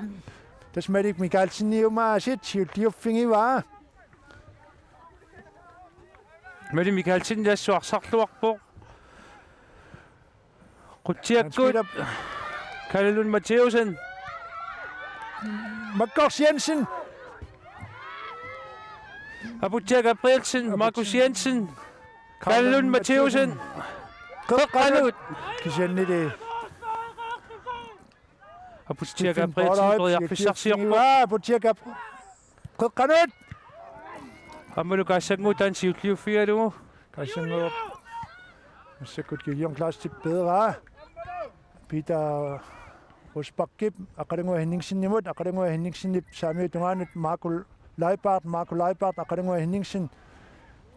det smager ikke Mikkelsen i mig sit det finge var Men det Mikkelsen der så sagt på Rutiakut Kalaallit Mathieusen Markus Jensen Apotek Aprilsen, Markus Jensen, Kalaallit Mathieusen, Kalaallit. Kende det. Apotek Aprilsen, jeg Pissartanngorniunneq. Apotek Kalaallit. Hammer du kan sætte mod den sivtliv fire du. Kan sætte så godt give en klasse til bedre. Peter Rosbach, Akademia Henningsen imod Akademia Henningsen Samuel Nunatsinni Marco Leibach, Akademia Henningsen.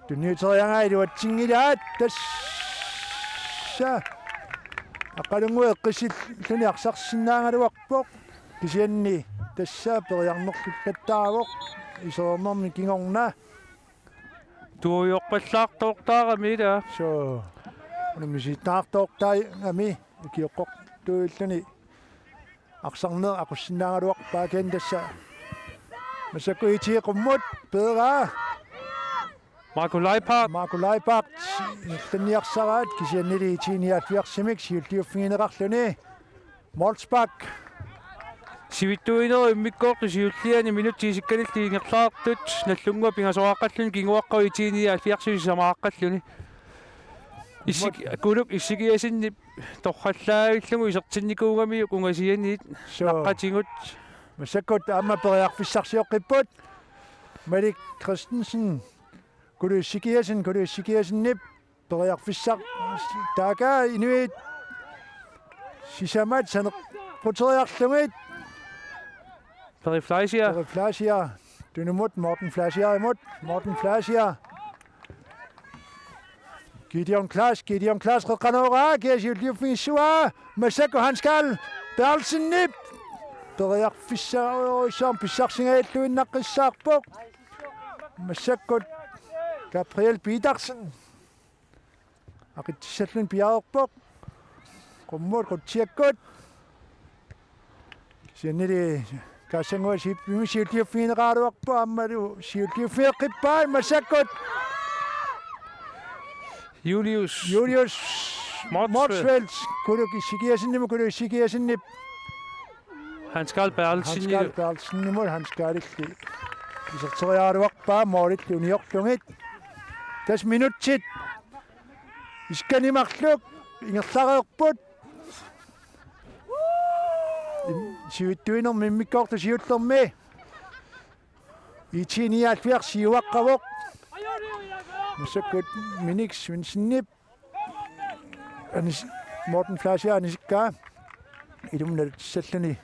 Du nøytrænger i det var ting i det. Så Akademia Qisit den er sagt sinanga det var på. Det siger ni. Det så bedre jeg nok bedre. I så når man gik ungna. Du er jo beslagt doktor med der. Så nu må sige doktor med. Jeg giver godt du den i. Aksang ned aku sinanga det var bare kendt det så. Men så går I til at komme mod bedre. Marco Leibach. Den er så ret. Kan sige ned i tiden her. Vi har simpelthen det er fine retlerne. Målsbak. Sivit du endnu i mit godt. Sivit lige en minut til sig. Det er klart det. Når lunger binger så akkurat. Ging over i tiden her. Vi har synes som akkurat. I sig jeg sin. Dog har lavet lunger. I så tænker gå med. Gå sige nit. Akkurat. Men så godt at man bedre Fissartanngorniunneq på. Mette Christensen. Kunne du sige nip. Bedre Fissartanngorniunneq. Der kan inuit. Sisamat sådan. Prøv at Fleischer. Den imod Morten Fleischer imod. Morten Fleischer. Gideon Klaas Rekanora. Gideon Finsua. Masako Hanskal. Berlsen nip. Bereik Pissartanngorniunneq. Masako Gabriel Petersen. Akitsallun piaorpoq. Qummut qutsiakkut. Siannili kaasangua siultiuffiineqaaruarpu ammalu siultiuffiiqqippaa Masakut. Julius Motsfeldt. Kuluki sikiasinnip. Hanskal Berlsen imod Hanskalilli. Iserteriaaruarpaa moolillu uniorlungit. Tas minutsit. Iskanimarluk ingerlareerput. Siuttuiner mimmikkortu siullermi. IT-79 siuaqqavuq. Masakut Minix Svinsnip. Anis Morten Fleischer anisikkaa. Ilumnal sallani.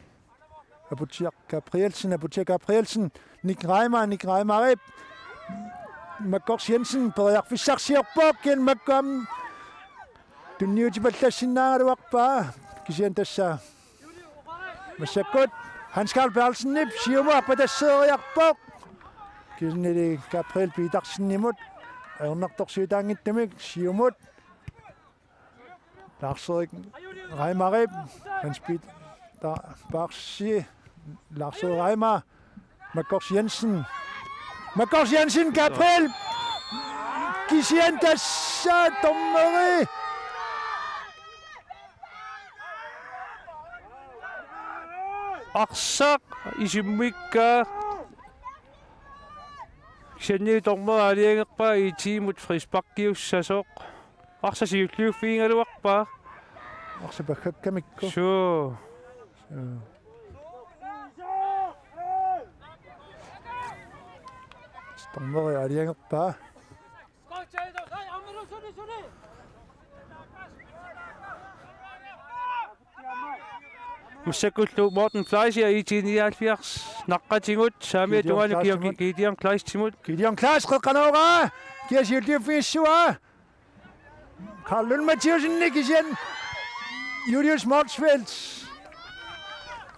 Apotiak Gabrielsen. Nick Reimarip. Makkors Jensen Pereik Pissarsiorpoq ken makkam. Tunniutipallassinnaangaluarpaa kisian tassa. Masakut Hanskal Berlsen nip siumuarpa tasseeriarpoq. Kisnili Gabriel Petersen imut. Aernartorsiutaangittamik siumut. Lars-Erik Reimarip. Hans Peter Barsi. Lars-Erik Reimar. Makkors Jensen Gabriel. Kisian tassa tommeri. Aqsaq isimmikka Ksenni tormera aliangerpa itiimut frisparkiussasoq Arsasiulliuffiingaluarpa Arsapakkamikku. Sure. Tormera aliangerpa. Massakullu Morten Fleischer IT-79 naqqatingut saamia tungalu Gideon Klaas timut. Gideon Klaas Rekanora. Kiasiulliuffiissua. Karlun Mathiusen kisian Julius Motsfeldt.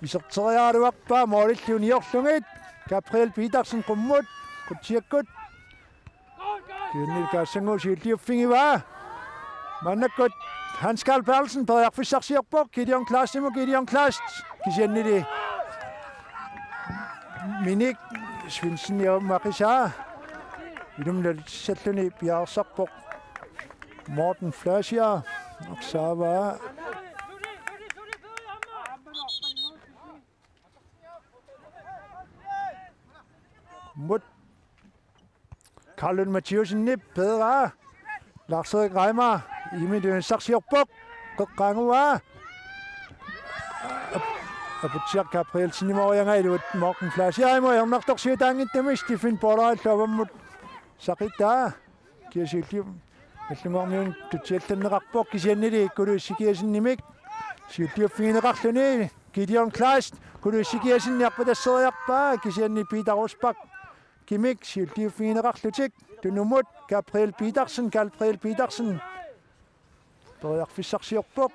Iserteriaaruarpaa moolillu uniorlungit. Gabriel Petersen qummut. Qutsiakkut. Kiannil kaassangu siulliuffingiva. Mannakkut Hanskal Berlsen Pereik Pissarsiorpoq Gideon Klaas kisiannili Minik Svinsen Maqisa. Ilumnal salluni piaarsarpoq Morten Fleischer Oksava. Mut Karlun Mathiusen nip bedre. Lars-Erik Reimar. Imid Sarsiorpoq qaqqaangua. Apotiak Gabriel sinimoriangailuut Morten Fleischer imo ernartorsiutaangittamik Stephen Borlaallavammut saqita kiasiulliu allungorniun tutiallanneqarpoq kisiannili kuluissikiasinnimik siulliuffiineqarluni Gideon Klaas kuluissikiasinniarpa tasseriarpaa kisianni Peter Rosbach kimik siulliuffiineqarlutik tunumut Gabriel Petersen Pereik Pissarsiorpoq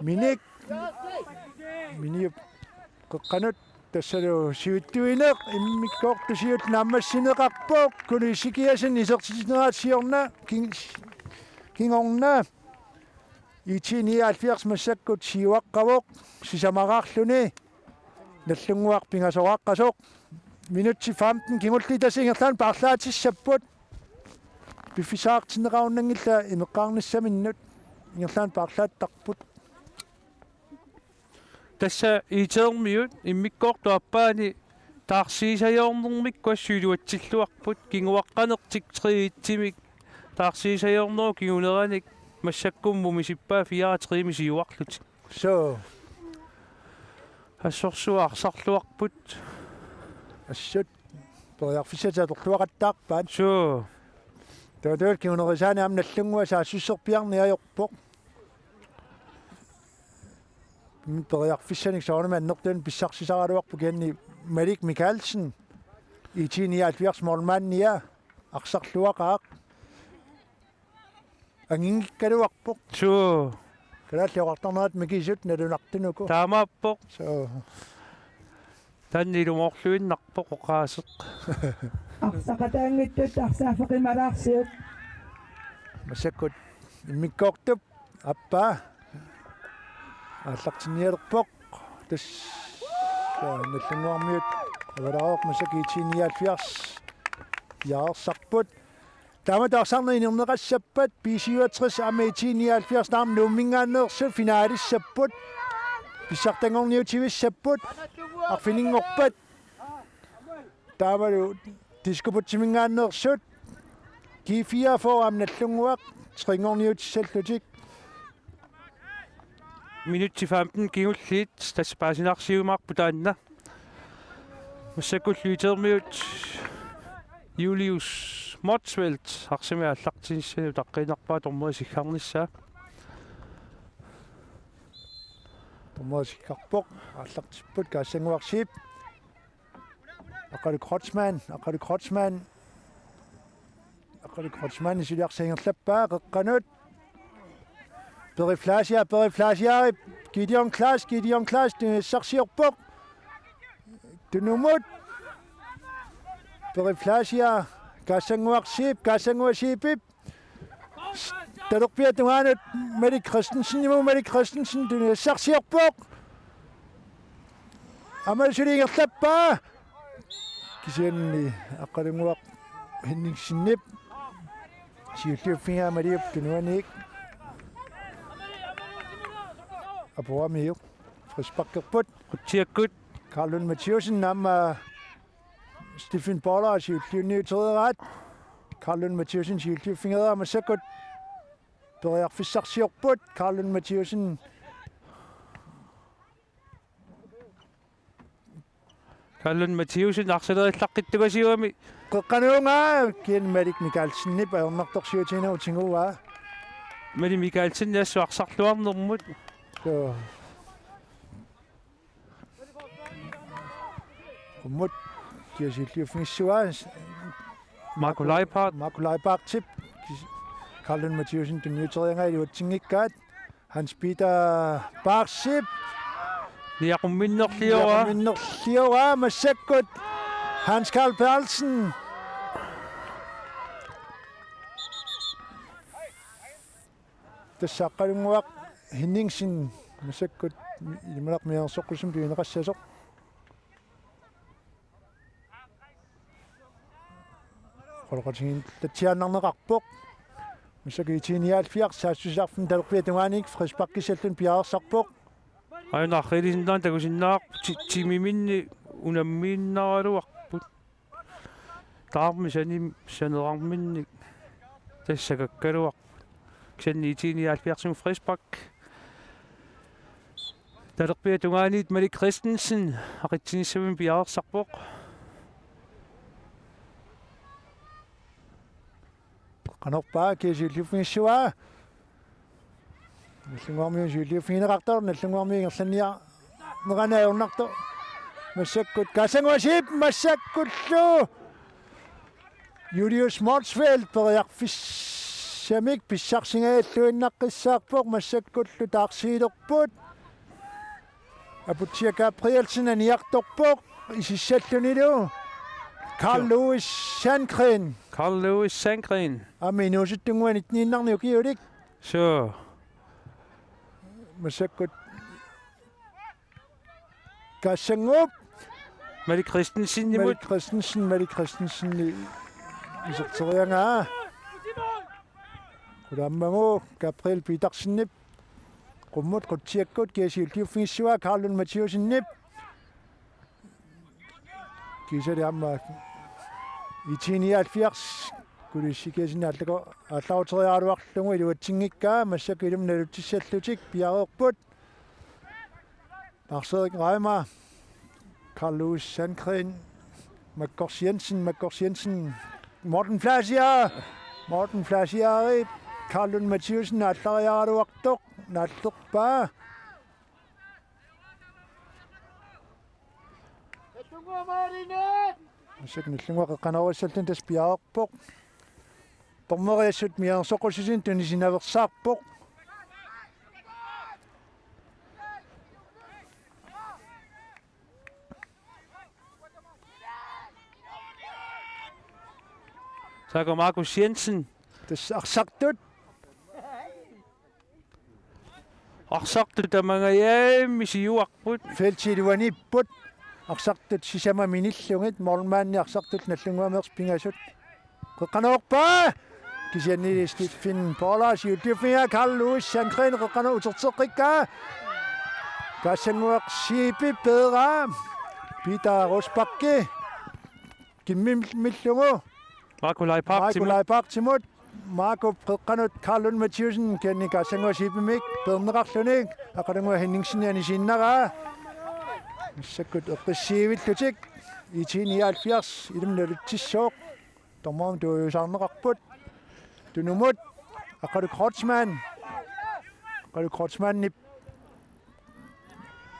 Minik qaqqanut tassalu siuttuineq immikkortu siut nammassineqarpoq kuluissikiasin isertisineraatiorna kingorna IT-79 massakkut siuaqqavoq sisamaqaarluni nallunguaq pingasoqaqqasoq minutti 15 kingulli tasingerlaan parlaatissaput Pissartanngorniunneqilla imeqqaarnissaminut ingerlaan parlaattarput. Tassa iteermiut immikkortuappaani taarsiisajornermik kuassuluatsilluarput kinguaqqanertik 3-ittimik taarsiisajorneru kinguneranik massakkummumisippaa 4-3 misiuarlutik. So assorsuarsarluarput assut Pereik Pissartanngorniunneqattaarpaat. So Tadol kingunerisaani amnallungua saassusserpiarniajorpoq. min beriarfissanik soornamannertun pissarsisaruarpu kianni Malik Mikkelsen IT-79 målmania aqsarluaqaaq angingikkaluarpoq Suu kalaalliortarnerat mikisut nalunartunuku taamaappoq so tannilumoorluinnarpoq oqaaseq aqsaqataangittut arsaafeqimalaarsiut massakkut immikkoortup appaa ааллартинниалерпоқ тас наллунгуармиут авалароқ масакиитсиниаалфиарс яарсарпут таматаарсарнеринернеқассаппат P67 амиитсиниаалфиарс наам нууммингааннеерсу финаалиссаппут Pissartanngorniunneq арфинингорпат таамалу дискупутсимингааннеерсут G4 форам наллунгуақ Triнгорниутиссаллутик minutti 15 givulliit tassapaasinarsiumaarpu taanna massakkulluitermiut Julius Motsvelt arsimi allartinissanu taqqinarpaa tormuasiggarnissaa tormuasiggarpoq аллартиппут каассангуарсиип ақалу Krotsman исулиарсаингерлаппаа қеққанут Periflasia, Gideon Klaas, Saxiorpok, Tunumut, Periflasia, Kassanguarsipip, Tadokpia Tunganet, Mary Christensen, Saxiorpok, Amalsuring of Tappa, Kisian, Akademuak, Henning Snip, Silvia Maria Tunuanik. Apoamio, Frispakkerput, Rutiakut, Karlund Mathieusen, nam Stephen Boller, Silvia Trederet, Karlund Mathieusen, Silvia Finger, Masakut, Berer Pissartanngorniunneq, Karlund Mathieusen, Kalaallit Mathieusen arsalerillaqqittuasiuami Qeqqanuunga, Kien Malik Mikkelsen, Nipaornartorsiutiina utinguaa. Malik Mikkelsen nassuarsarluarnermut So. Mut kiasilliu fingissuaa Marco Leipart tip Kalaallit Mathieusen tunniuteriangai luatsingikkaat Hans Peter Barsip niaqumminnerliora massakkut Hans Karl Perlsen тассааққалунгуақ Henningsen масаккут ималақ миарсоққусум пиунеқассасоқ қолоқатингин татсиааннарнеқарпоқ масакиитиниаалфиар саассусаарфин талерпиатугааник фриспаккисаллун пиаарсарпоқ айнааррилисиннаан тагусиннаақ тимиминни унаммииннаралуарпут таарми санерарминник тассакаккалуарпут ксанниитиниаалфиарсум фриспак талерпиатугаанит Malik Christensen ақитсиниссавим пиаарсарпоқ канорпаа кисиллуффингиссуаа наллунгуармиу суулиуффигинеқартор наллунгуармиингерланниа неранаайорнарто массаккут касангуасип массаккуллу Julius Motsvelt периарфиссамик писсарсингааллуиннаққиссаарпоқ массаккуллу таарсиилерпут апутсия Gabrielsen аниарторпоқ исиссаллунилу Carl Lewis Sandgren аминуусуттунгуан итнииннарниу киулик so масаккут кассангуп Malik Christensen исертериангаа куламмагу Gabriel Petersenнип qumмут qutiakkut kiasiulliuffingissuaa Karlund Mathieusenniп kisali amma IT-79 kulissikasinaallako allauteriaaluarlungu iluatsingikkaa massakilum nalutissаллутик piareerput Lars-Erik Reimer Carl Lewis Sandgren Mackors Jensen Morten Flasiari Karlund Mathieusen allariaaluartoq naallerpaa Masaknallunga qanaruissallan taspiaarpoq. Tormeriassut miarsoqulsisin tunisinaversaarpoq. Så går Markus Jensen. Tas arsartut. Arsartut tamangayam isiuarput. Feltiluanipput. Arsartut sisama minillungit mormaanni arsartut nallunguamers pingasut. Qeqqanuorpa. Kisiannilisti fin Paula siutiufinga Carlos Sankren qeqqanu uterteqikka. Kassanguaq siipi pedra. Peter Rosbakke. Kimmillungu. Marco Leipark timut. Marco qeqqanut Carlun Mathiusen kenni kassanguaq siipimik perneqarlunik aqalungua Henningsen anisinnara. Sakkut eqqissiivillutik IT-79 ilumnaluttissoq tormaam tuuyusaarneqarput tunumut aqaluk Krotsmanni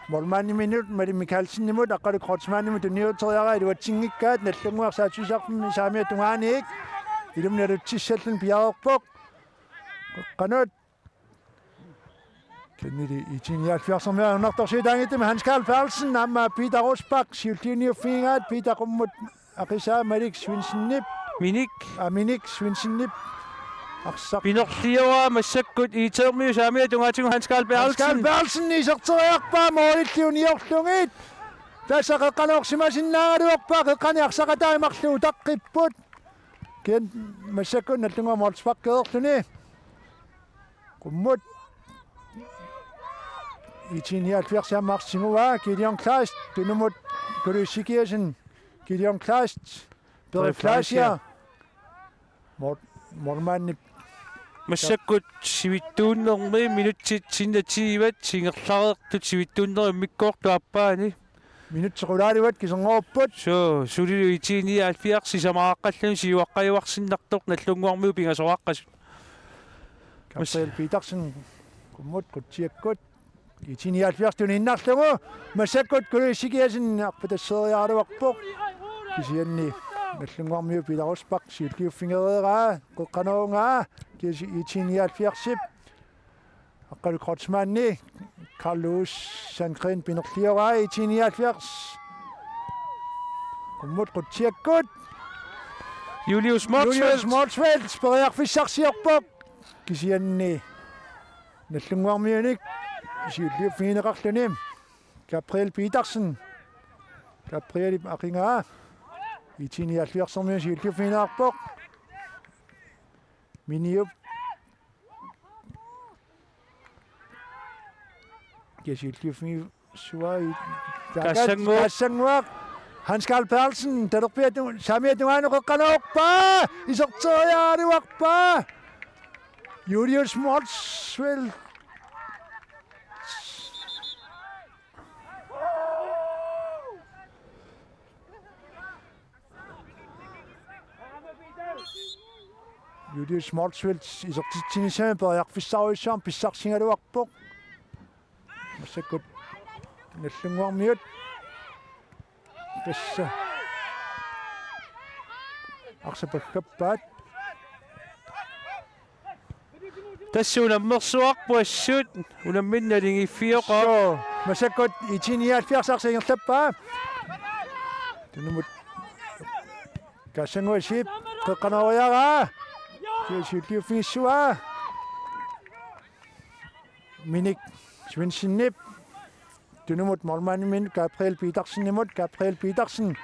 Molmanni minut mali Mikalsennimut aqaluk Krotsmannimut uniuteriara iluatsingikkaat nallunguarsaatuisarpimmi saamia tungaanik ilumnaluttissallan piaorpoq qanut Kennedy IT-79 unartorsiitaangitim Hans Carl Perlsen amma Peter Rosbach siultiuniuffiingaat Peter qummut aqisa Malik Swinsennip Minik Swinsennip arsaq Pinorliua massakkut iitermiu saamia tungaatigu Hans Carl Perlsen iserteriarpa moolilliuniorlungit tasaqeqqanuorsimasinnaagaluarpa qeqqani arsaqataimarluu taqqipput ken massakkut nallunga moolspaqqeerluni qummut IT-79 marsinguva Gideon Kleist tunumut Kulussikiersen Gideon Kleist Beriflasia Mormanni massakkut sivittuunnermi minutsit sinnatiivat singerlareertut sivittuunner mikkoortuappaani minutsequlaalivat kiserngorput so sulilu IT-79 sisamaaqqallun siuaqqajuarsinnartoq nallunguarmiu pingasoraqqasut Gabriel Petersen kummut qutsiakkut IT-79 tuninnarlugu massakkut Kulussikiersen arpatasseriaaluarpoq kisianni nallunguarmiu Pilaruspak siulliuffingereeraa qeqqanuungaa kisi IT-79 aqalu Krotsmanni Carlos Sankren pinerlioraa IT-79 kummut qutsiakkut Julius Motsfeldt speriarfissarsiorpoq kisianni nallunguarmiunik siulliuffingereqarluni Gabriel Petersen Gabriel aqingaa IT-79 siulliuffingerearpoq miniup kisiulliuffingi suai kassanguaq Hans Carl Perlsen talerpiatu saamiatuaanu qeqqanuorpa iserteriaaluarpa Julius Motsfeldt Julius Motsfeldt isertitsinissami periarfissaaruissaam pissarsingaluarpoq massakkut nallunguarmiut tassa arsapakappaat tassu unammersuarpuassut unamminnalingiffiuqa massakkut IT-79 tunumut kassanguasiip qeqqanuariaraa kiisiulliuffingissuaa Minik Swinsennip tunumut mormaannimin Gabriel Petersen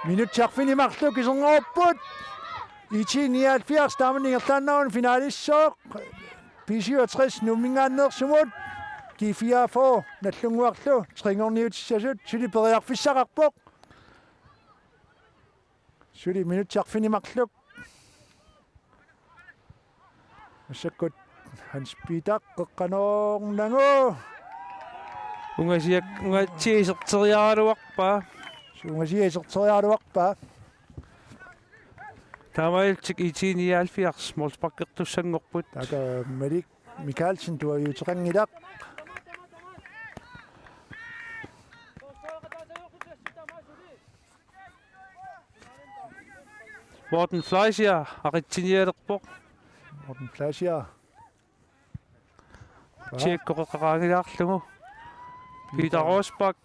minuttiarfinimarlu kiserngorput IT-79 taamningertaannaun finalissoq PC-60 nummingaanneersumut G4 nallunguarlu tringorniutissasut suliperiarfissaqarpoq suli minuttiarfinimarluk massakkut Hans Peter qeqqanuornangu ungatsiiserteriaaluarpa taamailtik IT-79 moolspaqqertussangorput taka Malik Mikalsen tuayuuteqangilaq Morten Fleischer aqitsinialerpoq Morten Fleischer tjekkoqaqaangilaarlugu Peter Rosbach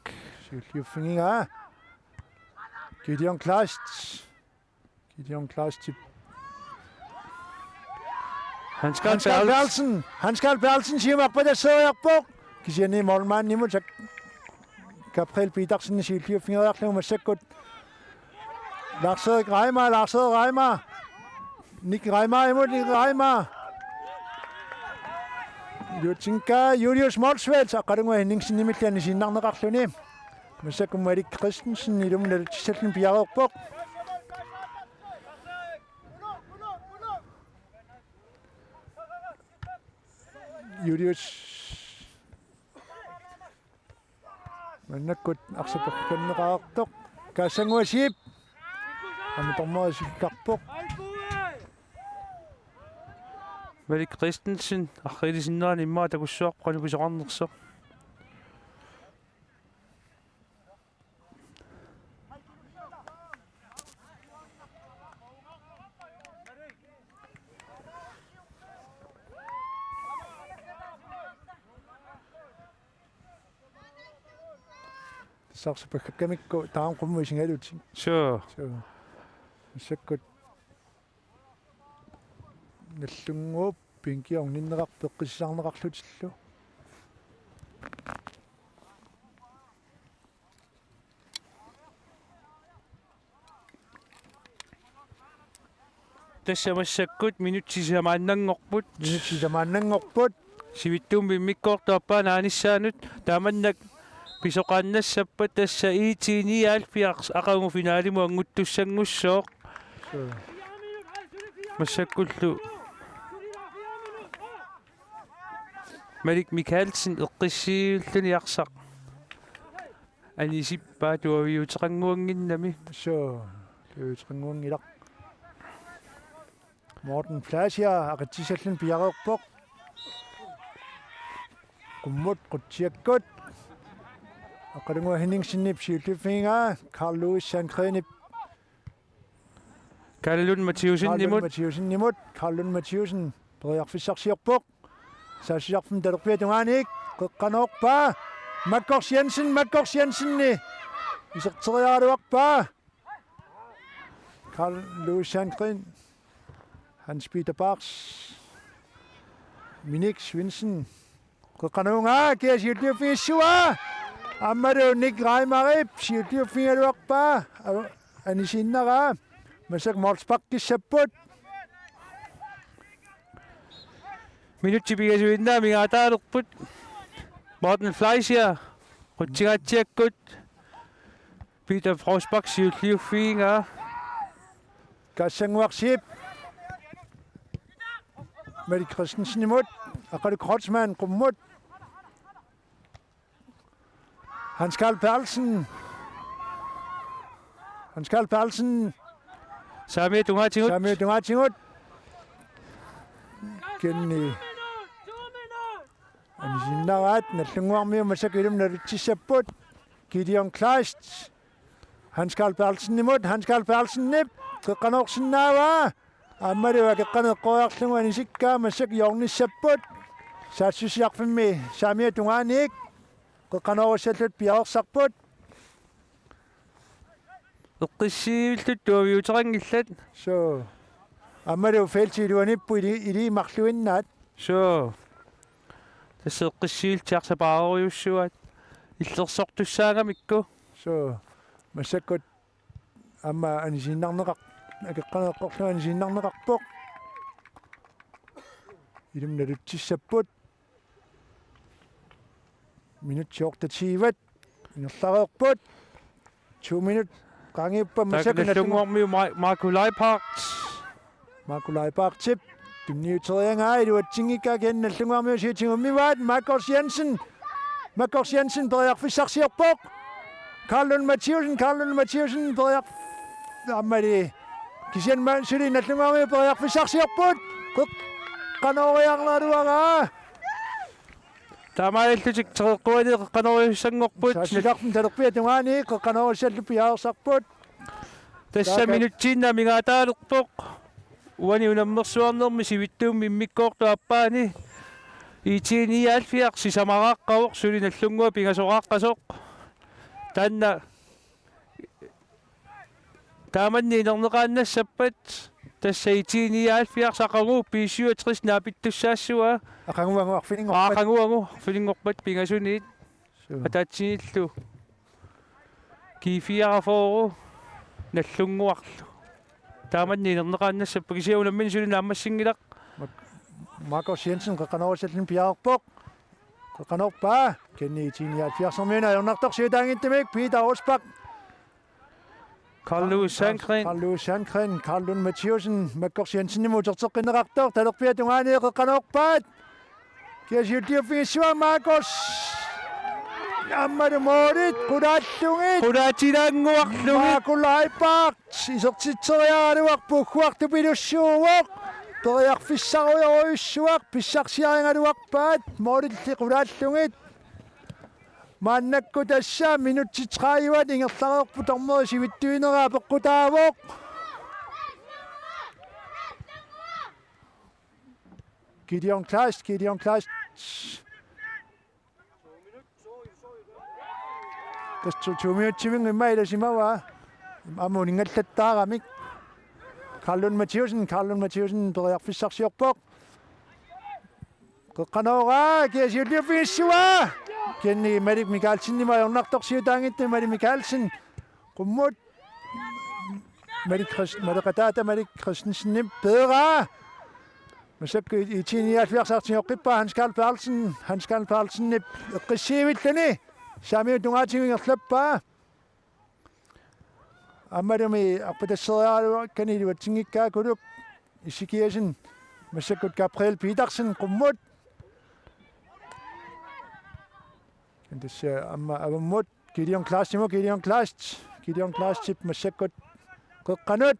Siljufinginga Gideon Klast Hans Skal Berlsen siger på det søgerpok kisiani målmand nimut sak Gabriel Petersen siljufingerarlugu massakkut Lars Reimer Nick Reimer Jutsinka Julius Molsveld aqarunga Henningsen nimillani sinnarneqarluni massakum Erik Christensen ilumnal tisallun piareerpoq Julius mannakkut arsapakkanneqaartoq kaassanguasip амитормоасиккарпоқ Erik Christensen aqilisinnerani immaa takussuarqanu pisoqarnersoq сарсупаккамикку таамқуммуисингалутсин sure саккут наллунгууп пинкиорниннеқар пеққиссаарнеқарлутиллу тассамассаккут минутсисамааннангорпут сивиттуумми миккоортуаппаа нааниссаанут тааманнак писоқааннассаппа тасса IT-79 ақангу финалиму ангуттуссангуссоо массаккуллу Мalik Mikkelsen эққиссиуллуни арсақ анисиппаа туавиутеқангуангиннами туавиутеқангуангилақ Morten Fleischer aqitsisallun piareerpoq qummut qutsiakkut aqalungua Henningsennip siullufinga Carl Louis Sandgrenip Carlun Mathiusen periarfissarsiorpoq saasiarfum talerpiatungaaniik qeqqanoorpaa Makkors Jensenni iserteriaaluarpaa Carl Louis Sandgren Hans Peter Bars Minik Svinsen qeqqanuungaa kiasiulluufiissua Ammadu Nick Reimerip siulluufingaluarpaa anisinnaraa Masak Molspakkissapput Minuttipigasуиннаа мигаатаалерпут Morten Fleischer qutsigaatsiakkut Peter Rosbach siulliuffiingaa kassanguarsip Erik Christensen imod aqalu Krotsman qummut Hans Skal Berlsen Samia Tungatingut kenni anisinnarat nallunguarmiu masakilum narutissaput Gideon Klast Hans Skal Berlsen nip qeqqanorsinnaava аммалуа кеққанеққориарлугу анисиккаа массак йорниссаппут саассусиарфимми саамиа тунгааник қеққанеруссаллут пиаерсарпут эққиссииллут туавиутерангиллат so аммалу фэлтилуаниппу или марлуиннаат so тасса эққиссиилтиарсапааруйуссуат иллерсортуссаагамикку so массаккут амма анисиннарнеқақ акеққанеққорлуани синнарнеқарпоқ илумналутсиссаппут минут 14 инерлареерпут 2 минут қангиппа масакналлунгуармиу Marco Leipart тип тунниутериангаа илуатсингикка кенналлунгуармиу сиутингуммиваат Makkors Jensen периарфиссарсиорпоқ Carl Mathiusen периар аммали кисиан мансули наллунгуармиу периарфиссарсиорпут qanooriarlaluaraa таамааллутик тереққуани қанериуссангорпут саасиларфум талерпиа тунгаани қеққанерусаллу пиаарсарпут Tässä minuttiinna mingaataalukpoq. Uani unammersuarnermi sivittuum mimmikkoortuappaani. IT-79 sisamaraqqaoq sulinallungua pingasoqaqqasoq. Tanna taamanni inerneqaannassappat tassa IT-79 saqagu P67 naapittussaassua. Aqanguangu filingorpat pingasuniit. Ataatsiillu. Kiifiarafooru nallunguarlu. Taamanni inerneqaannassappa kisiunammin sulinaammassinngilaq. Markus Jensen qaqanorusallin piarpoq qaqanorpaa kenni IT-79 ayornartorsiutaangittimik Peter Osbak Carl Sandgren Carl Lund Mathiusen Markus Jensen muterteqqineqartor talerpia tungaani qaqanorpaat kiasiutiuffingissua Markus Ammadu moorit qudaatilaanguarlugit maakulaipaaq isertitseriaaruaq pukkuartupilussuuvoq toriarfissaruyoruissuaq pissarsiaringaluarpaat moorilli qulaallungit maannakku tassa minuttitraayuat ingerlareerpu tormeri sivittuineraa peqqutaavoq Gideon Kleist tas 2 minuutsiming immailasimawa amuningallattaaramik Carl Lund Mathiusen toriarfissarsiorpoq qeqqanoora kiasiulliuffingissua kenni Malik Michaelsen majornartorsiutaangitti Malik Michaelsen qummut Malik Christensen bedre masakku IT-79 Hans Karl Perlsen eqqissivillani saamiu tungaatigingerlappaa ammadumi arpatasseriaalu kaniluatsingikkaa kuluk issikiasin massakkut Gabriel Petersen qummut tässä avammut Gideon Kleist tip massakkut qeqqanut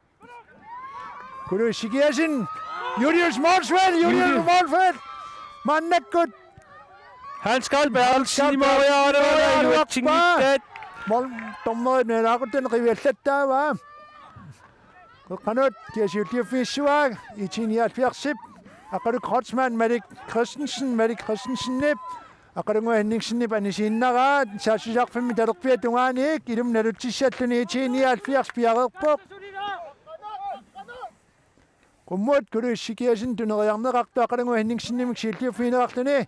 kulu issikiasin Julius Målfeldt mannakkut Hans Karl Perlsen moriaaruutsingittat tormeret meelaaquten riviallattaavaa qeqqanut kiasiulliuffingissua IT-79 aqalu Krotzmann Malik Christensennip aqalungu Henningsennip anisiinnaraa saassusaarfimmi talerpia tungaaniik ilum nalutissalluni IT-79 piareerpoq qummut kulu issikiasin tuneriarneqartu aqalungu Henningsennimik siulliuffiineqarluni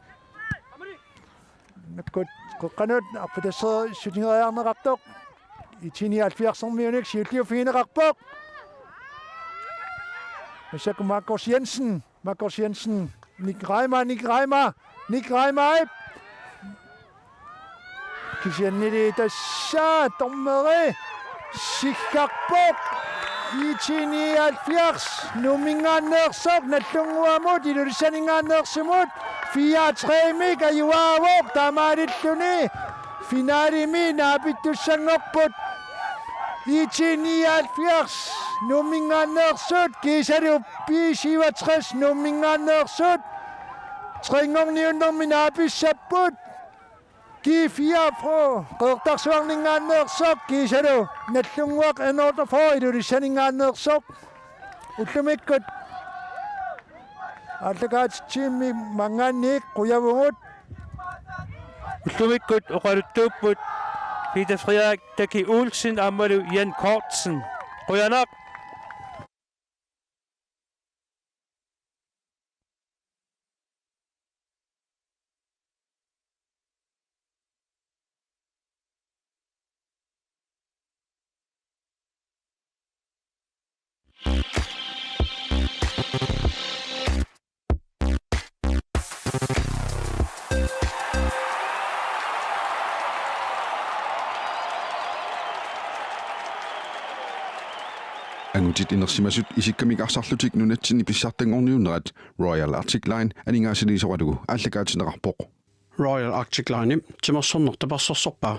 nakkut qeqqanut arpatasseri sutingeriarneqartoq IT-79 siulliuffiineqarpoq masakku Markus Jensen Nick Reimer kisiannili tassa tormeri sikkarpoq IT-79 numingaanneersoq nallunguamut ilulissaningaanneersumut 4-3 ajuaavoq taamaalilluni finaalimi naapittussangorput IT-79 numingaanneersut kiisalu P67 numingaanneersut Tringorniunnermi naapissapput G4 pro qeertarsuarningaanneersoq kiisalu nallunguaq N-48 ilulissaningaanneersoq ullumikkut allakaatitsimmi mangaanniik quyavugut ullumikkut oqaluttuupput Peter Frederik Taki Olsen ammalu Jan Kortsen quyanaq Angutit inersimasut isikkamik arsarlutik Nunatsinni Pissartanngorniunneq Royal Arctic Line aningaasiliisoqalugu ааллакаатинеқарпоқ Royal Arctic Line timersornertaparsorsorpaa